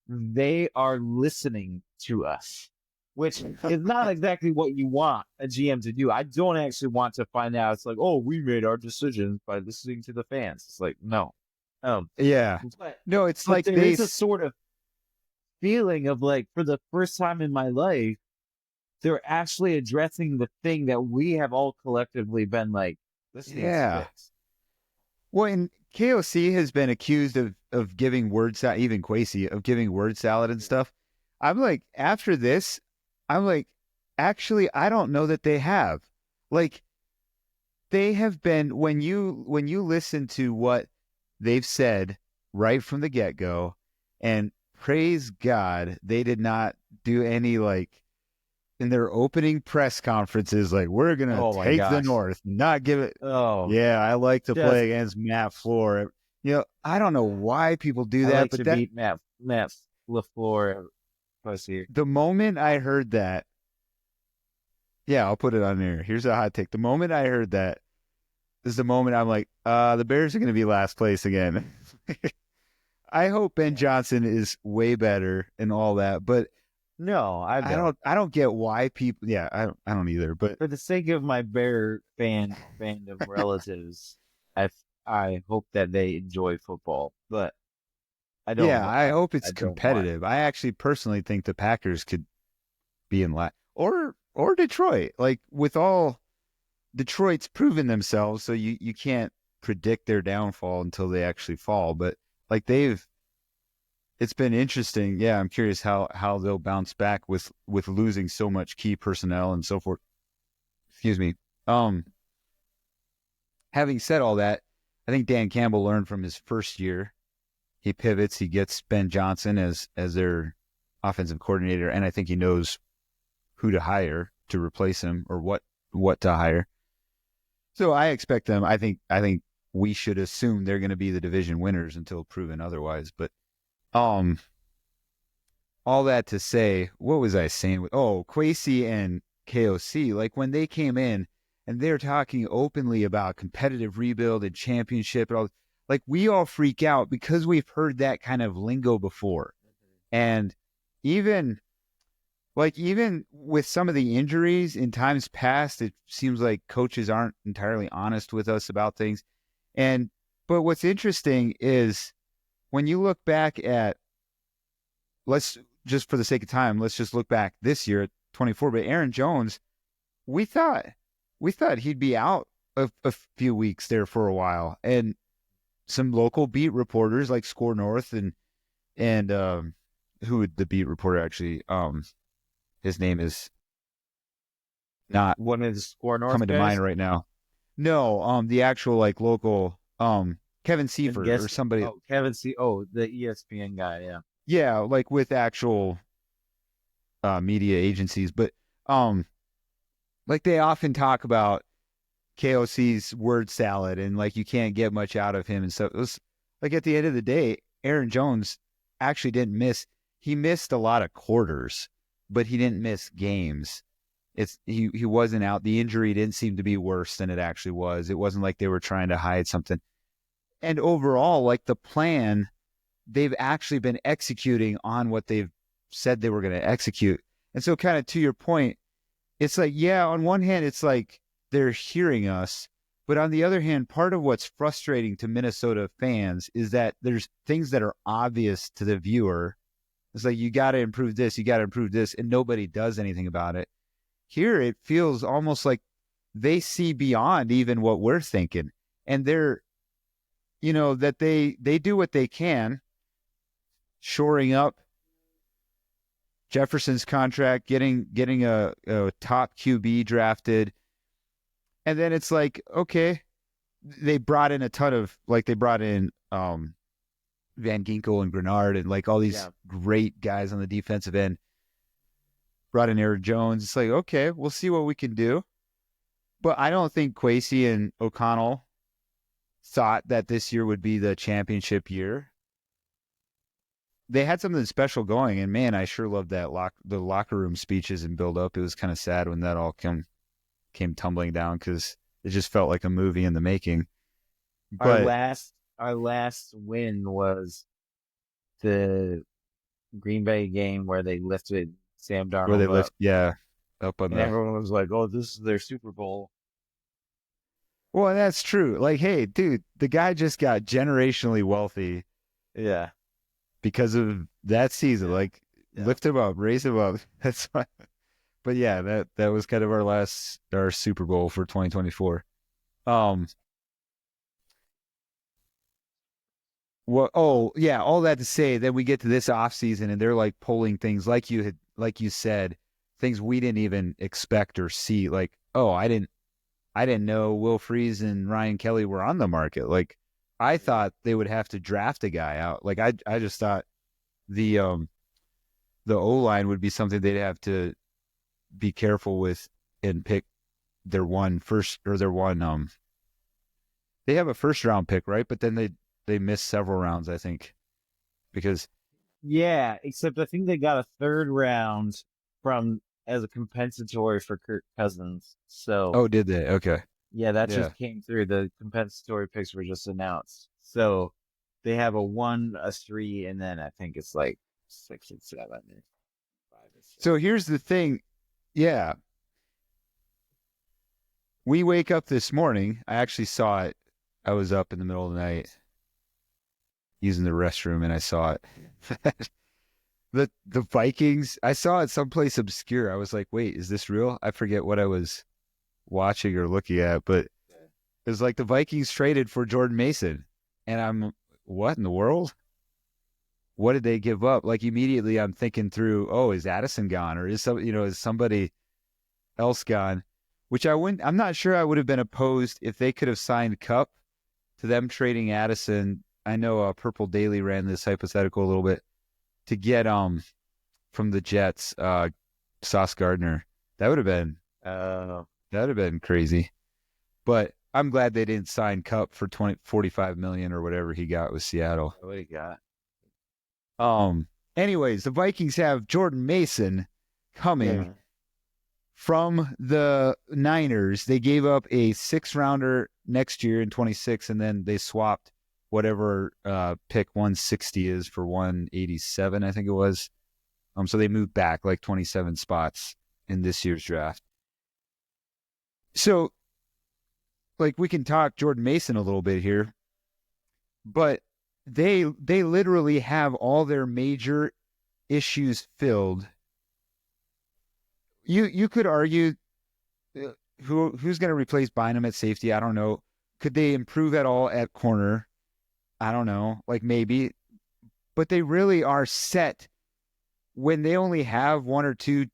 they are listening to us, which is not exactly what you want a GM to do. I don't actually want to find out. It's like, oh, we made our decisions by listening to the fans. It's like, no. Yeah. But No, it's but like there is a sort of feeling of like, for the first time in my life, they're actually addressing the thing that we have all collectively been like, this needs Yeah. fixed. Well, and KOC has been accused of giving word salad, even Quasey, of giving word salad and stuff. I'm like, after this, I'm like, actually, I don't know that they have. Like, they have been when you listen to what they've said right from the get-go, and praise God, they did not do any like in their opening press conferences, like, we're gonna Oh my take the gosh. North, not give it. Oh, Yeah, I like to just play against Matt Floor. I don't know why people do I that, like but to beat Matt LaFleur pussy. the moment I heard that, yeah, I'll put it on there. Here's a hot take. The moment I heard that is the moment I'm like, the Bears are gonna be last place again. I hope Ben Yeah. Johnson is way better and all that, but No, I I don't. don't I don't get why people. Yeah, I don't either. But For the sake of my Bear fandom relatives, I I hope that they enjoy football, but I yeah, don't. I hope it's I don't want. competitive. I actually personally think the Packers could be in last, or Detroit. Like, with all Detroit's proven themselves, so you can't predict their downfall until they actually fall. But like, it's been interesting. Yeah, I'm curious how they'll bounce back with losing so much key personnel and so forth. Excuse me. Um, Having said all that, I think Dan Campbell learned from his first year. He pivots. He gets Ben Johnson as their offensive coordinator, and I think he knows who to hire to replace him, or what to hire. So I expect them. I think we should assume they're going to be the division winners until proven otherwise. But um, all that to say, what was I saying? Quasey and KOC, like, when they came in and they're talking openly about competitive rebuild and championship and all, like, we all freak out because we've heard that kind of lingo before. And even even with some of the injuries in times past, it seems like coaches aren't entirely honest with us about things. But what's interesting is when you look back at, let's just for the sake of time, let's just look back this year at 24. But Aaron Jones, we thought he'd be out a few weeks there for a while, and some local beat reporters like Score North and who would the beat reporter actually? His name is not One of the Score North coming to mind guys. right now. No, the actual like local Kevin And Seifert or guess, somebody. oh, Kevin C. Oh, the ESPN guy. Yeah. Yeah, like with actual media agencies, but um like they often talk about KOC's word salad and like you can't get much out of him and stuff. It was like, at the end of the day, Aaron Jones actually didn't miss. He missed a lot of quarters, but he didn't miss games. He wasn't out. The injury didn't seem to be worse than it actually was. It wasn't like they were trying to hide something. And overall, like, the plan, they've actually been executing on what they've said they were going to execute. And so kind of to your point, it's like, yeah, on one hand, it's like they're hearing us. But on the other hand, part of what's frustrating to Minnesota fans is that there's things that are obvious to the viewer. It's like, you got to improve this, you got to improve this, and nobody does anything about it. Here, it feels almost like they see beyond even what we're thinking. And they're, that they do what they can, shoring up Jefferson's contract, getting a top QB drafted. And then it's like, okay, they brought in a ton of, like, they brought in Van Ginkel and Grenard and like all these great guys on the defensive end. Brought in Aaron Jones. It's like, okay, we'll see what we can do. But I don't think Kwesi and O'Connell thought that this year would be the championship year. They had something special going, and man, I sure loved that the locker room speeches and build up. It was kind of sad when that all came tumbling down because it just felt like a movie in the making. But our last win was the Green Bay game where they lifted Sam Darnold up on and everyone was like, "Oh, this is their Super Bowl." Well, that's true. Like, hey, dude, the guy just got generationally wealthy. Yeah. Because of that season. Like, lift him up, raise him up. That's fine. But yeah, that was kind of our Super Bowl for 2024. All that to say, then we get to this offseason and they're like pulling things like you said, things we didn't even expect or see. Like, oh, I didn't know Will Freeze and Ryan Kelly were on the market. Like, I thought they would have to draft a guy out. Like, I just thought the O-line would be something they'd have to be careful with and pick their one first or their one they have a first round pick, right? But then they missed several rounds, I think. Because except I think they got a third round as a compensatory for Kirk Cousins. So oh, did they? Okay. Yeah, that just came through. The compensatory picks were just announced. So they have a 1, a 3, and then I think it's like 6 and 7. 5 and 6. So here's the thing. Yeah. We wake up this morning. I actually saw it. I was up in the middle of the night using the restroom and I saw it. The Vikings, I saw it someplace obscure. I was like, wait, is this real? I forget what I was watching or looking at, but it was like the Vikings traded for Jordan Mason. And I'm, what in the world? What did they give up? Like, immediately I'm thinking through, oh, is Addison gone? Or is somebody else gone? Which I'm not sure I would have been opposed if they could have signed Kupp to them trading Addison. I know Purple Daily ran this hypothetical a little bit to get from the Jets, Sauce Gardner. That would have been crazy. But I'm glad they didn't sign Kupp for $45 million or whatever he got with Seattle. What he got? Anyways, the Vikings have Jordan Mason coming from the Niners. They gave up a 6-rounder next year in 26, and then they swapped whatever pick 160 is for 187, I think it was. So they moved back like 27 spots in this year's draft. So, like, we can talk Jordan Mason a little bit here, but they literally have all their major issues filled. You could argue who's going to replace Bynum at safety? I don't know. Could they improve at all at corner? I don't know. Like, maybe. But they really are set when they only have 1 or 2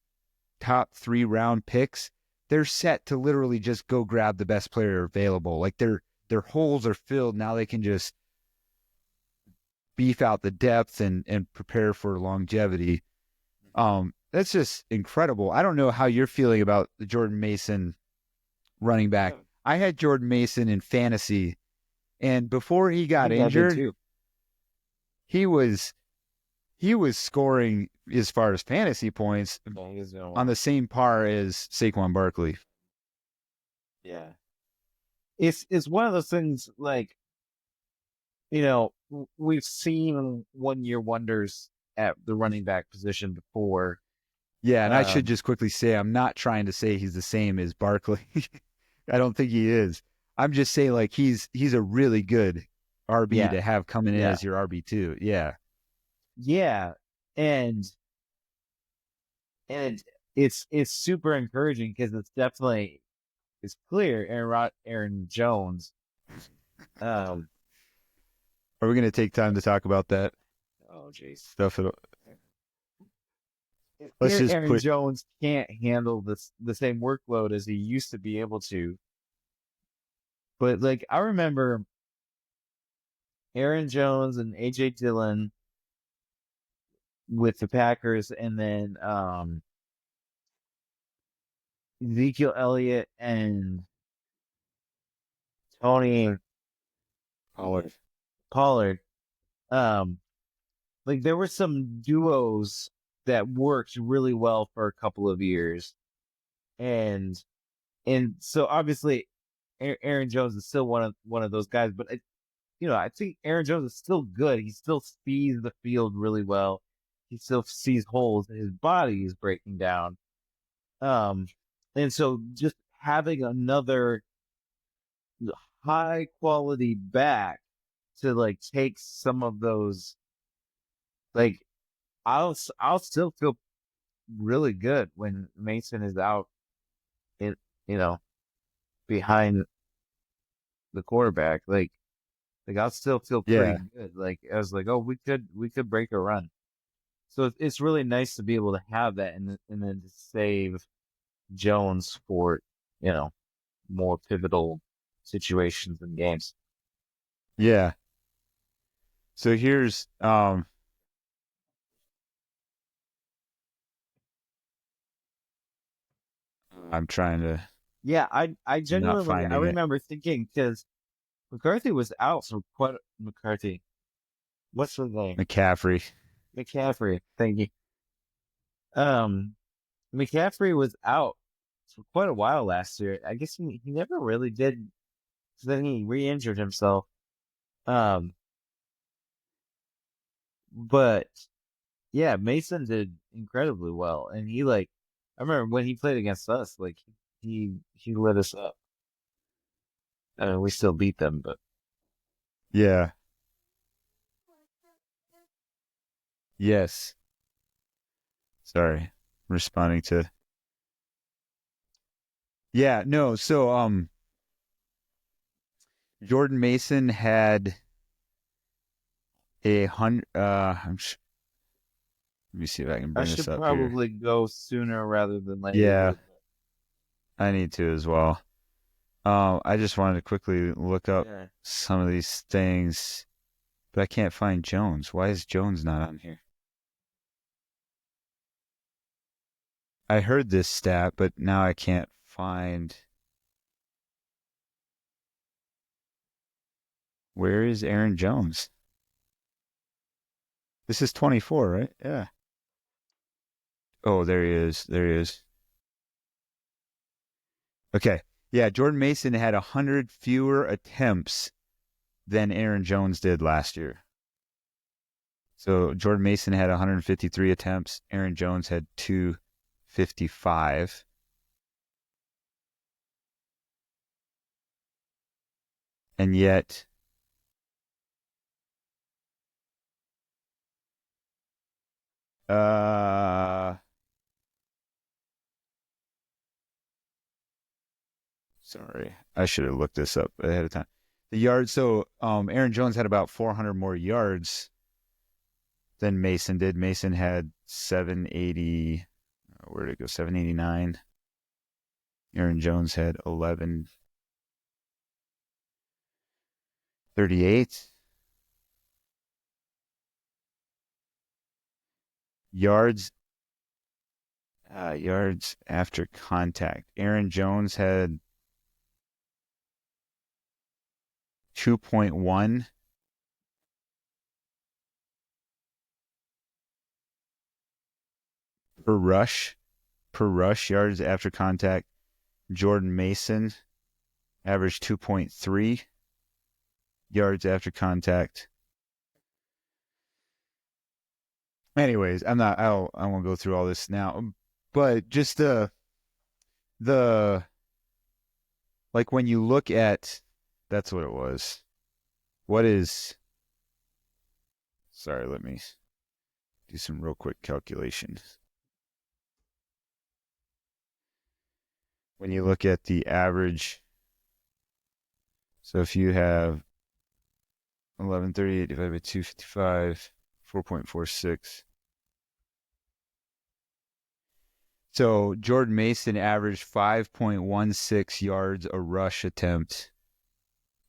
top 3 round picks. They're set to literally just go grab the best player available. Like, their holes are filled. Now they can just beef out the depth and prepare for longevity. That's just incredible. I don't know how you're feeling about the Jordan Mason running back. I had Jordan Mason in fantasy, and before he got injured, he was scoring, as far as fantasy points, on the same par as Saquon Barkley. Yeah. It's one of those things, like, we've seen 1-year wonders at the running back position before. Yeah, and I should just quickly say I'm not trying to say he's the same as Barkley. I don't think he is. I'm just saying like he's a really good RB to have coming in as your RB2. Yeah. Yeah. And it's super encouraging because it's clear Aaron Jones. Are we going to take time to talk about that? Oh, jeez. Stuff. Let's just Aaron Jones can't handle the same workload as he used to be able to. But like I remember Aaron Jones and AJ Dillon with the Packers, and then Ezekiel Elliott and Tony Pollard. Like there were some duos that worked really well for a couple of years, and so obviously Aaron Jones is still one of those guys, but I think Aaron Jones is still good. He still sees the field really well. He still sees holes. His body is breaking down. And so just having another high quality back to like take some of those, like I'll still feel really good when Mason is out in behind the quarterback. Like I'll still feel pretty good. Like I was like, oh, we could break a run. So it's really nice to be able to have that and then to save Jones for more pivotal situations and games. Yeah. So here's I'm trying to. Yeah, I genuinely I remember thinking because McCarthy was out for quite McCarthy. What's his name? McCaffrey. Thank you. McCaffrey was out for quite a while last year. I guess he never really did. So then he re-injured himself. But yeah, Mason did incredibly well, and I remember when he played against us, like he lit us up. We still beat them, but yeah. Yes. Sorry, responding to. Yeah, no. So Jordan Mason had a hundred. Let me see if I can bring this up here. I should probably go sooner rather than later. Yeah, I need to as well. I just wanted to quickly look up some of these things, but I can't find Jones. Why is Jones not on here? I heard this stat, but now I can't find. Where is Aaron Jones? This is 24, right? Yeah. Oh, there he is. There he is. Okay. Yeah, Jordan Mason had 100 fewer attempts than Aaron Jones did last year. So Jordan Mason had 153 attempts. Aaron Jones had 255. And yet, sorry, I should have looked this up ahead of time. The yards, so Aaron Jones had about 400 more yards than Mason did. Mason had 780. Where did it go? 789. Aaron Jones had 1138. Yards after contact. Aaron Jones had 2.1 per rush yards after contact. Jordan Mason averaged 2.3 yards after contact. anyways, I won't go through all this now, but just the like when you look at, that's what it was. What is, sorry, let me do some real quick calculations. When you look at the average, so if you have 1138 divided by 255, 4.46. So Jordan Mason averaged 5.16 yards a rush attempt,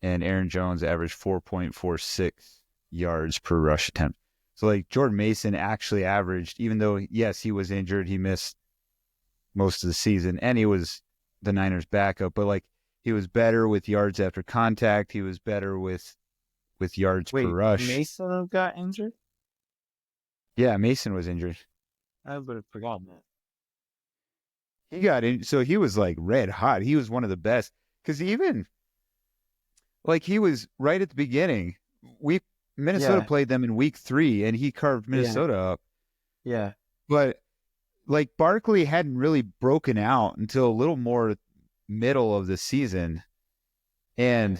and Aaron Jones averaged 4.46 yards per rush attempt. So like Jordan Mason actually averaged, even though, yes, he was injured, he missed most of the season, and he was the Niners' backup, but like he was better with yards after contact. He was better with yards per rush. Mason got injured? Yeah, Mason was injured. I would have forgotten that. He got in, so he was like red hot. He was one of the best because even like he was right at the beginning. Minnesota played them in week 3, and he carved Minnesota up. Yeah, but like Barkley hadn't really broken out until a little more middle of the season, and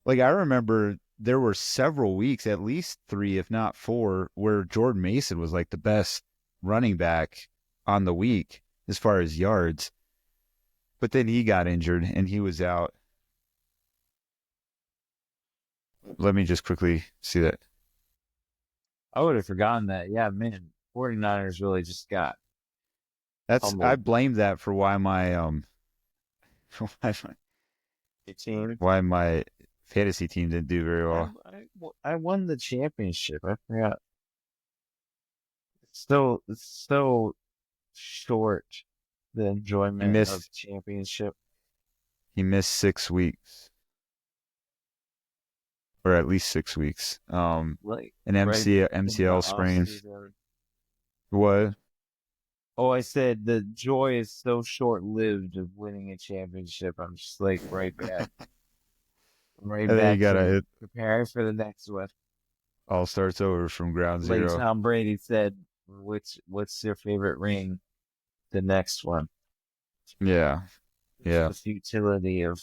like I remember there were several weeks, at least 3, if not 4, where Jordan Mason was like the best running back on the week as far as yards. But then he got injured and he was out. Let me just quickly see that. I would have forgotten that. Yeah, man, 49ers really just got humbled. I blame that for why my why my fantasy team didn't do very well. I won the championship. I forgot. It's so short, the enjoyment of the championship. He missed 6 weeks. Or at least 6 weeks. An MCL sprain. What? Oh, I said the joy is so short-lived of winning a championship. I'm just like right back. Right back. You gotta prepare for the next one. All starts over from ground zero. Like Tom Brady said, what's your favorite ring? The next one. Yeah. Yeah. The futility of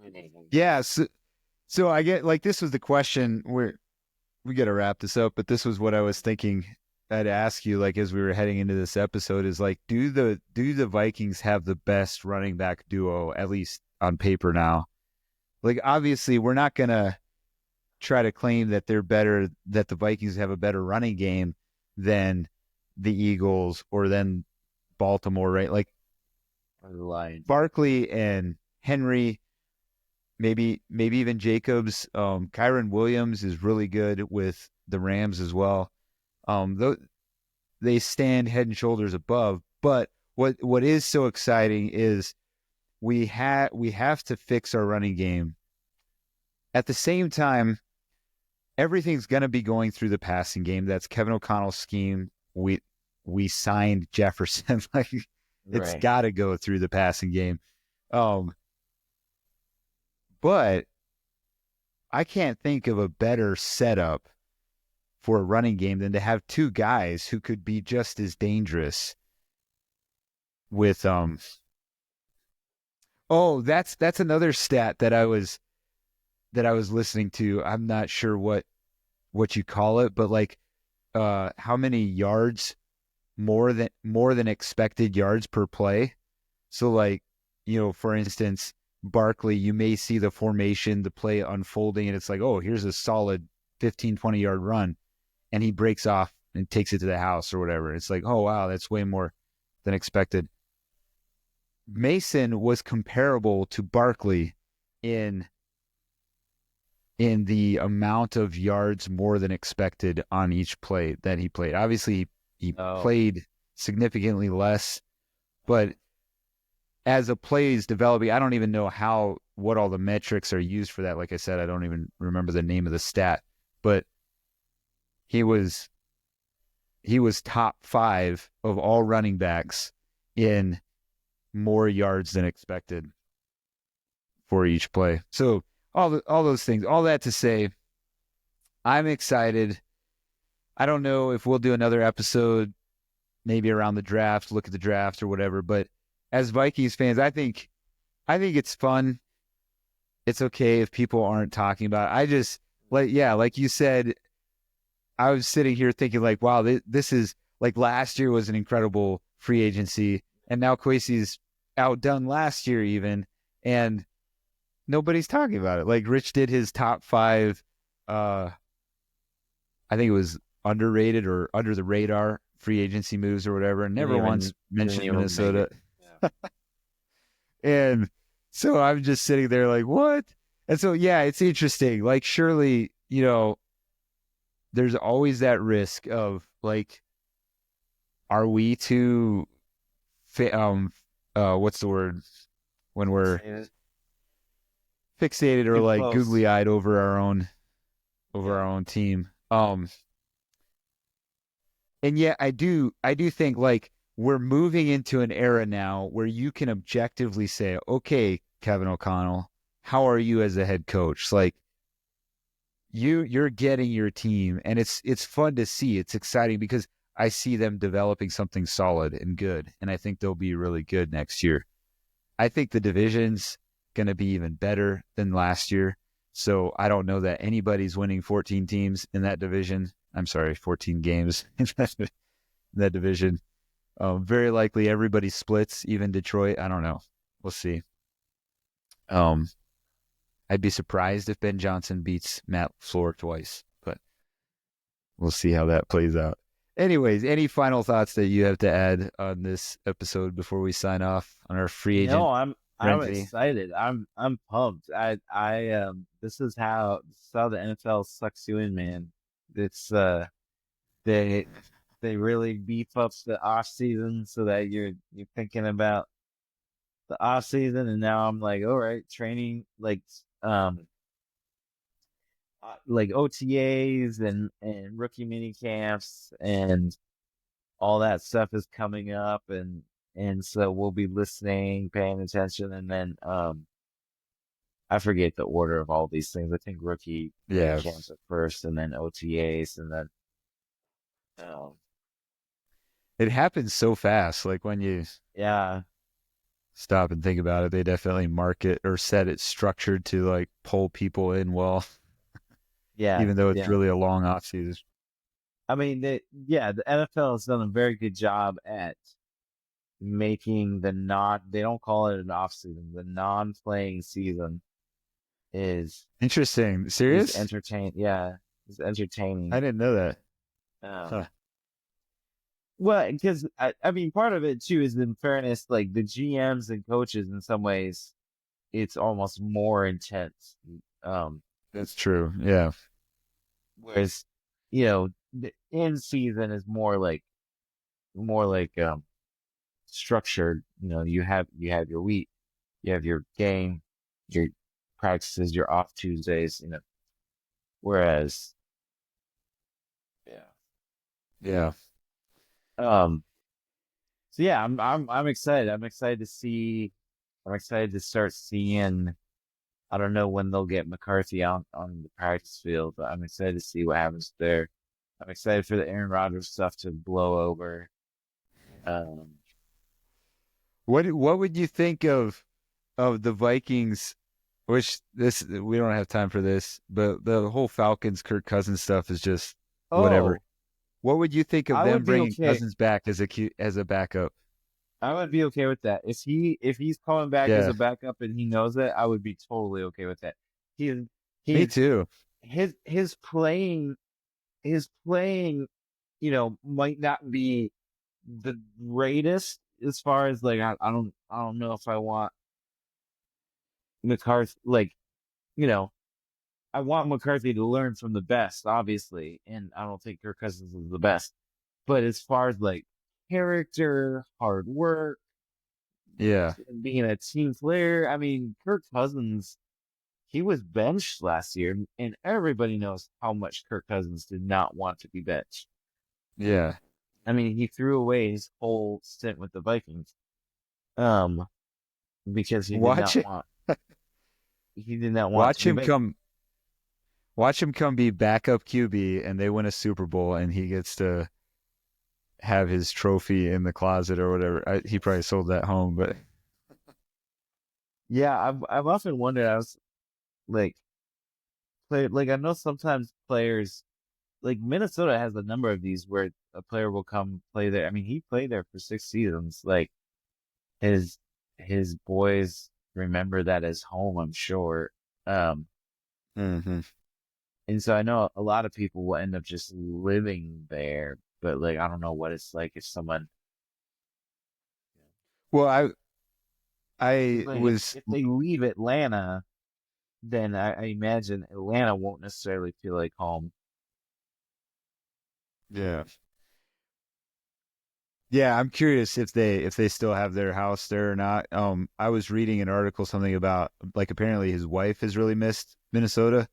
winning. Yeah. So I get, like, this was the question where we got to wrap this up, but this was what I was thinking I'd ask you, like, as we were heading into this episode, is like, do the Vikings have the best running back duo, at least on paper now? Like, obviously we're not going to try to claim that they're better, that the Vikings have a better running game than the Eagles or than Baltimore, right? Like, Barkley and Henry, maybe even Jacobs. Kyron Williams is really good with the Rams as well. They stand head and shoulders above. But what is so exciting is we have to fix our running game. At the same time, everything's going to be going through the passing game. That's Kevin O'Connell's scheme. We signed Jefferson. Like, it's got to go through the passing game. But I can't think of a better setup for a running game than to have 2 guys who could be just as dangerous with that's another stat that I was listening to. I'm not sure what you call it, but like how many yards more than expected yards per play. So like, for instance, Barkley, you may see the formation, the play unfolding, and it's like, oh, here's a solid 15, 20-yard run, and he breaks off and takes it to the house or whatever. It's like, oh, wow, that's way more than expected. Mason was comparable to Barkley in the amount of yards more than expected on each play that he played. Obviously, he played significantly less, but as a play is developing, I don't even know what all the metrics are used for that. Like I said, I don't even remember the name of the stat, but he was top 5 of all running backs in more yards than expected for each play. So all those things, all that to say, I'm excited. I don't know if we'll do another episode, maybe around the draft, look at the draft or whatever. But as Vikings fans, I think it's fun. It's okay if people aren't talking about it. I just like you said, I was sitting here thinking like, wow, this is like last year was an incredible free agency, and now Kwesi's outdone last year even, and nobody's talking about it. Like Rich did his top 5, I think it was underrated or under the radar free agency moves or whatever, and never once mentioned Minnesota. Yeah. And so I'm just sitting there like, what? And so, yeah, it's interesting. Like, surely, there's always that risk of like, are we too, what's the word when we're fixated or Too like close. googly eyed over our own team? And yet I do think like we're moving into an era now where you can objectively say, okay, Kevin O'Connell, how are you as a head coach? Like you're getting your team, and it's fun to see. It's exciting because I see them developing something solid and good, and I think they'll be really good next year. I think the division's going to be even better than last year. So I don't know that anybody's winning 14 teams in that division. I'm sorry, 14 games in that division. Very likely everybody splits, even Detroit. I don't know. We'll see. I'd be surprised if Ben Johnson beats Matt LaFleur twice, but we'll see how that plays out. Anyways, any final thoughts that you have to add on this episode before we sign off on our free agent? No, I'm frenzy? excited. I'm pumped. This is how the NFL sucks you in, man. It's they they really beef up the off season so that you're thinking about the off season, and now I'm like, all right, training like OTAs and rookie mini camps and all that stuff is coming up, and so we'll be listening, paying attention, and then I forget the order of all these things. I think rookie mini Yeah. camps at first, and then OTAs, and then um, It happens so fast. Like when you yeah, stop and think about it, they definitely mark it or set it structured to like pull people in well, yeah, even though it's yeah. really a long off season. I mean, the NFL has done a very good job at making they don't call it an off season. The non-playing season is Interesting. is Serious? entertain. Yeah, is I entertaining. didn't know that. Um, Huh. well, because I mean, part of it too is in fairness, like the GMs and coaches, in some ways, it's almost more intense. Um, That's true. Yeah. whereas, the in season is more like structured. You have your week, you have your game, your practices, your off Tuesdays. Whereas, yeah. Yeah. Um. So yeah, I'm excited. I'm excited to see. I'm excited to start seeing. I don't know when they'll get McCarthy out on the practice field, but I'm excited to see what happens there. I'm excited for the Aaron Rodgers stuff to blow over. Um, What would you think of the Vikings? Which this we don't have time for this, but the whole Falcons Kirk Cousins stuff is just whatever. oh, What would you think of I them would be bringing okay. Cousins back as a backup? I would be okay with that. If he's coming back as Yeah, a backup and he knows it, I would be totally okay with that. He me he's too. his playing, might not be the greatest as far as like I don't know if I want McCarthy you know I want McCarthy to learn from the best, obviously, and I don't think Kirk Cousins is the best. But as far as like character, hard work, Yeah, being a team player, I mean, Kirk Cousins, he was benched last year, and everybody knows how much Kirk Cousins did not want to be benched. yeah. I mean, he threw away his whole stint with the Vikings, um, because he did Watch not it. want he did not want to Watch be him benched. come. Watch him come be backup QB, and they win a Super Bowl, and he gets to have his trophy in the closet or whatever. He probably sold that home, but Yeah, I've often wondered. I was like, I know sometimes players like Minnesota has a number of these where a player will come play there. I mean, he played there for 6 seasons. Like his his boys remember that as home, I'm sure. Um, mm-hmm. and so I know a lot of people will end up just living there, but like I don't know what it's like if someone Well, I like was if they leave Atlanta, then I imagine Atlanta won't necessarily feel like home. yeah. Yeah, I'm curious if they still have their house there or not. I was reading an article something about like apparently his wife has really missed Minnesota,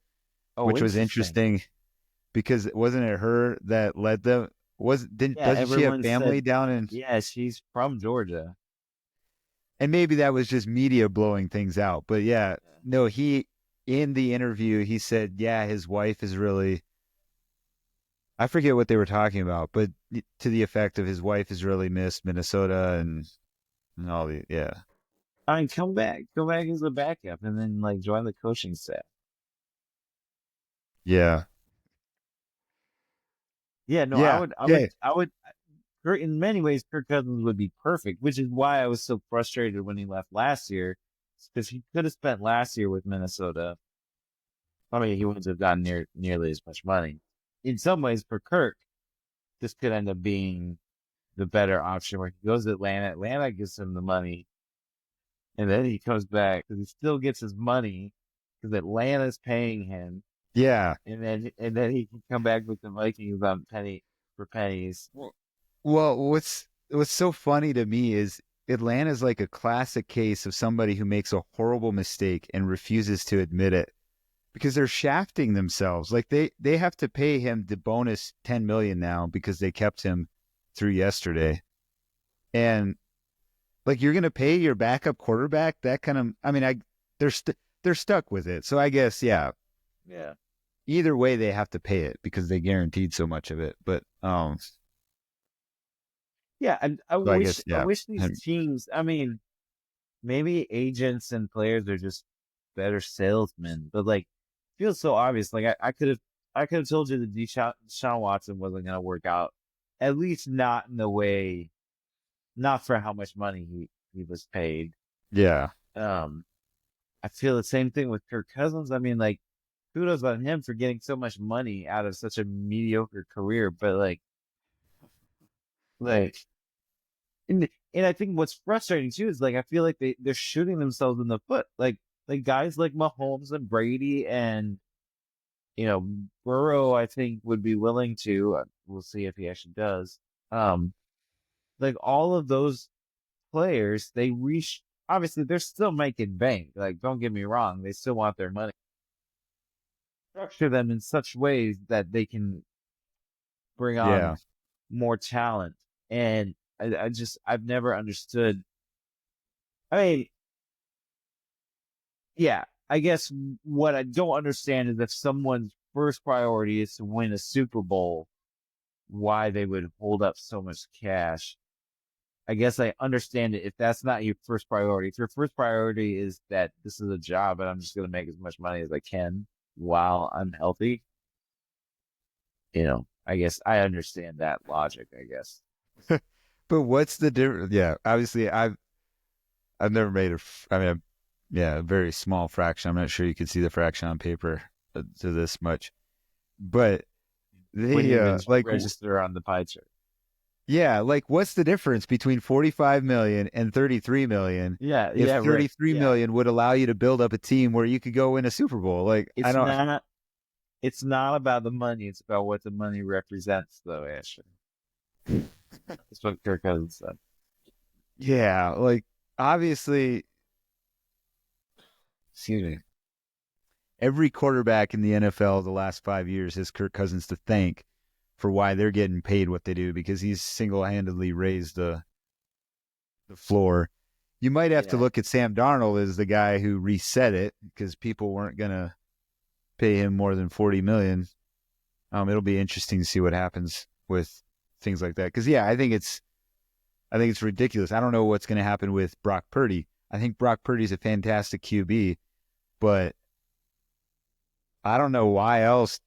Oh, which was interesting. interesting because wasn't it her that led them? Yeah, Doesn't she have everyone family said, down in? yeah, she's from Georgia. And maybe that was just media blowing things out. But yeah, Yeah. no, he in the interview he said, yeah, his wife is really. I forget what they were talking about, but to the effect of his wife has really missed Minnesota and all the yeah. I mean, come back as a backup, and then like join the coaching staff. Yeah. Yeah, no, Yeah. Yeah. I would. In many ways, Kirk Cousins would be perfect, which is why I was so frustrated when he left last year, because he could have spent last year with Minnesota. I mean, he wouldn't have gotten nearly as much money. In some ways, for Kirk, this could end up being the better option where he goes to Atlanta. Atlanta gives him the money, and then he comes back because he still gets his money because Atlanta's paying him, Yeah. and then he can come back with the Vikings on pennies. Well, what's so funny to me is Atlanta's like a classic case of somebody who makes a horrible mistake and refuses to admit it because they're shafting themselves. Like they have to pay him the bonus 10 million now because they kept him through yesterday. And like you're going to pay your backup quarterback that kind of I mean they're they're stuck with it. So I guess yeah, Yeah. either way they have to pay it because they guaranteed so much of it. But Yeah, and so I guess I yeah. wish these teams. I mean, maybe agents and players are just better salesmen, but like, feels so obvious. Like I could have told you that Deshaun Watson wasn't going to work out, at least not in the way, not for how much money he was paid. Yeah. Um, I feel the same thing with Kirk Cousins. I mean, like, kudos on him for getting so much money out of such a mediocre career, but like and I think what's frustrating too is like I feel like they're shooting themselves in the foot. Like guys like Mahomes and Brady and Burrow, I think would be willing to. We'll see if he actually does. Um, like all of those players, they reach. Obviously, they're still making bank. Like, don't get me wrong, they still want their money. Structure them in such ways that they can bring Yeah. on more talent. And I've never understood. I mean, yeah, I guess what I don't understand is if someone's first priority is to win a Super Bowl, why they would hold up so much cash. I guess I understand it if that's not your first priority. If your first priority is that this is a job and I'm just going to make as much money as I can while I'm healthy, I guess I understand that logic, I guess. But what's the difference? Yeah, obviously, I've never made I mean, yeah, a very small fraction. I'm not sure you can see the fraction on paper to this much, but Wouldn't they even register on the pie chart. yeah, like what's the difference between 45 million and 33 million? Yeah, If yeah, right. 33 Yeah. million would allow you to build up a team where you could go win a Super Bowl, like I It's don't. not it's not about the money, it's about what the money represents though, Asher. That's what Kirk Cousins said. Yeah, like obviously Excuse me. every quarterback in the NFL the last 5 years has Kirk Cousins to thank for why they're getting paid what they do because he's single-handedly raised the floor. You might have to Yeah. look at Sam Darnold as the guy who reset it because people weren't gonna pay him more than $40 million. It'll be interesting to see what happens with things like that. Because I think it's ridiculous. I don't know what's going to happen with Brock Purdy. I think Brock Purdy's a fantastic QB, but I don't know why else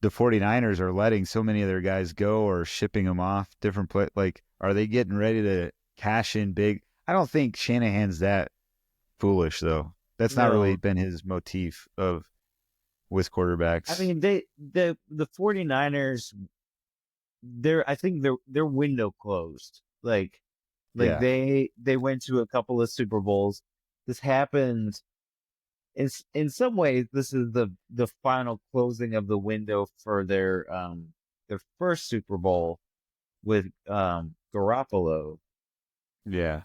the 49ers are letting so many of their guys go or shipping them off different places. Like, are they getting ready to cash in big? I don't think Shanahan's that foolish, though. That's not really been his motif with quarterbacks. I mean, the 49ers, I think their window closed. Like they went to a couple of Super Bowls. This happened in some ways. This is the final closing of the window for their first Super Bowl with Garoppolo. Yeah.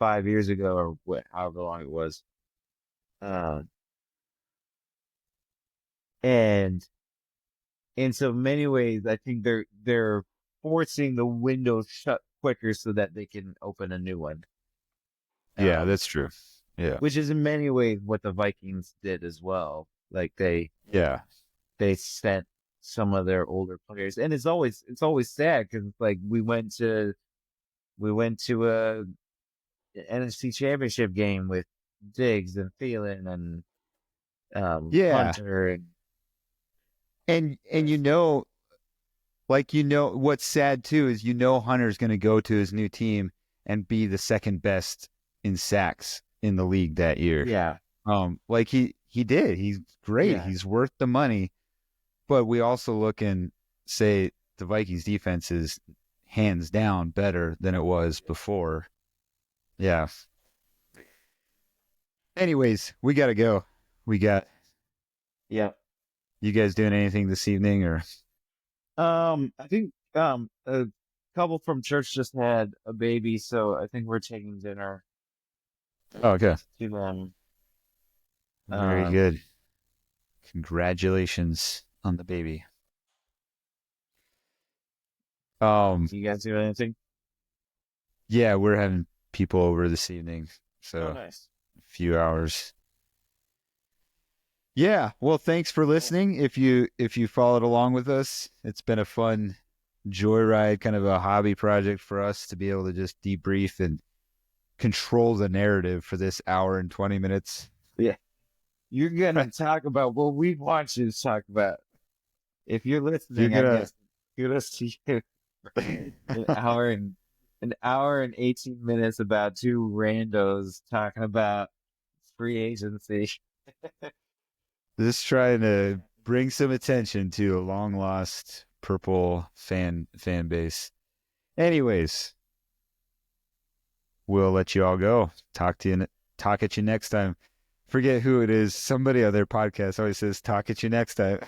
5 years ago, or however long it was. And in so many ways, I think they're forcing the window shut quicker so that they can open a new one. Yeah, that's true. Yeah. Which is in many ways what the Vikings did as well. Like they sent some of their older players, and it's always sad because like we went to a NFC Championship game with Diggs and Thielen and Hunter and what's sad too is Hunter's going to go to his new team and be the second best in sacks in the league that year. Yeah. Like he did. He's great. Yeah. He's worth the money. But we also look and say the Vikings defense is hands down better than it was before. Yeah. Anyways, we got to go. Yeah. You guys doing anything this evening or? I think a couple from church just had a baby, so I think we're taking dinner. Oh, okay. To them. Very good. Congratulations on the baby. You guys do anything? Yeah, we're having people over this evening, so nice. A few hours. Yeah, well, thanks for listening. If you followed along with us, it's been a fun joyride, kind of a hobby project for us to be able to just debrief and control the narrative for this hour and 20 minutes. Yeah. You're going to talk about what we want you to talk about. If you're listening, I guess you're listening to an hour and 18 minutes about two randos talking about free agency. Just trying to bring some attention to a long-lost purple fan base. Anyways, we'll let you all go. Talk at you next time. Forget who it is. Somebody on their podcast always says, talk at you next time.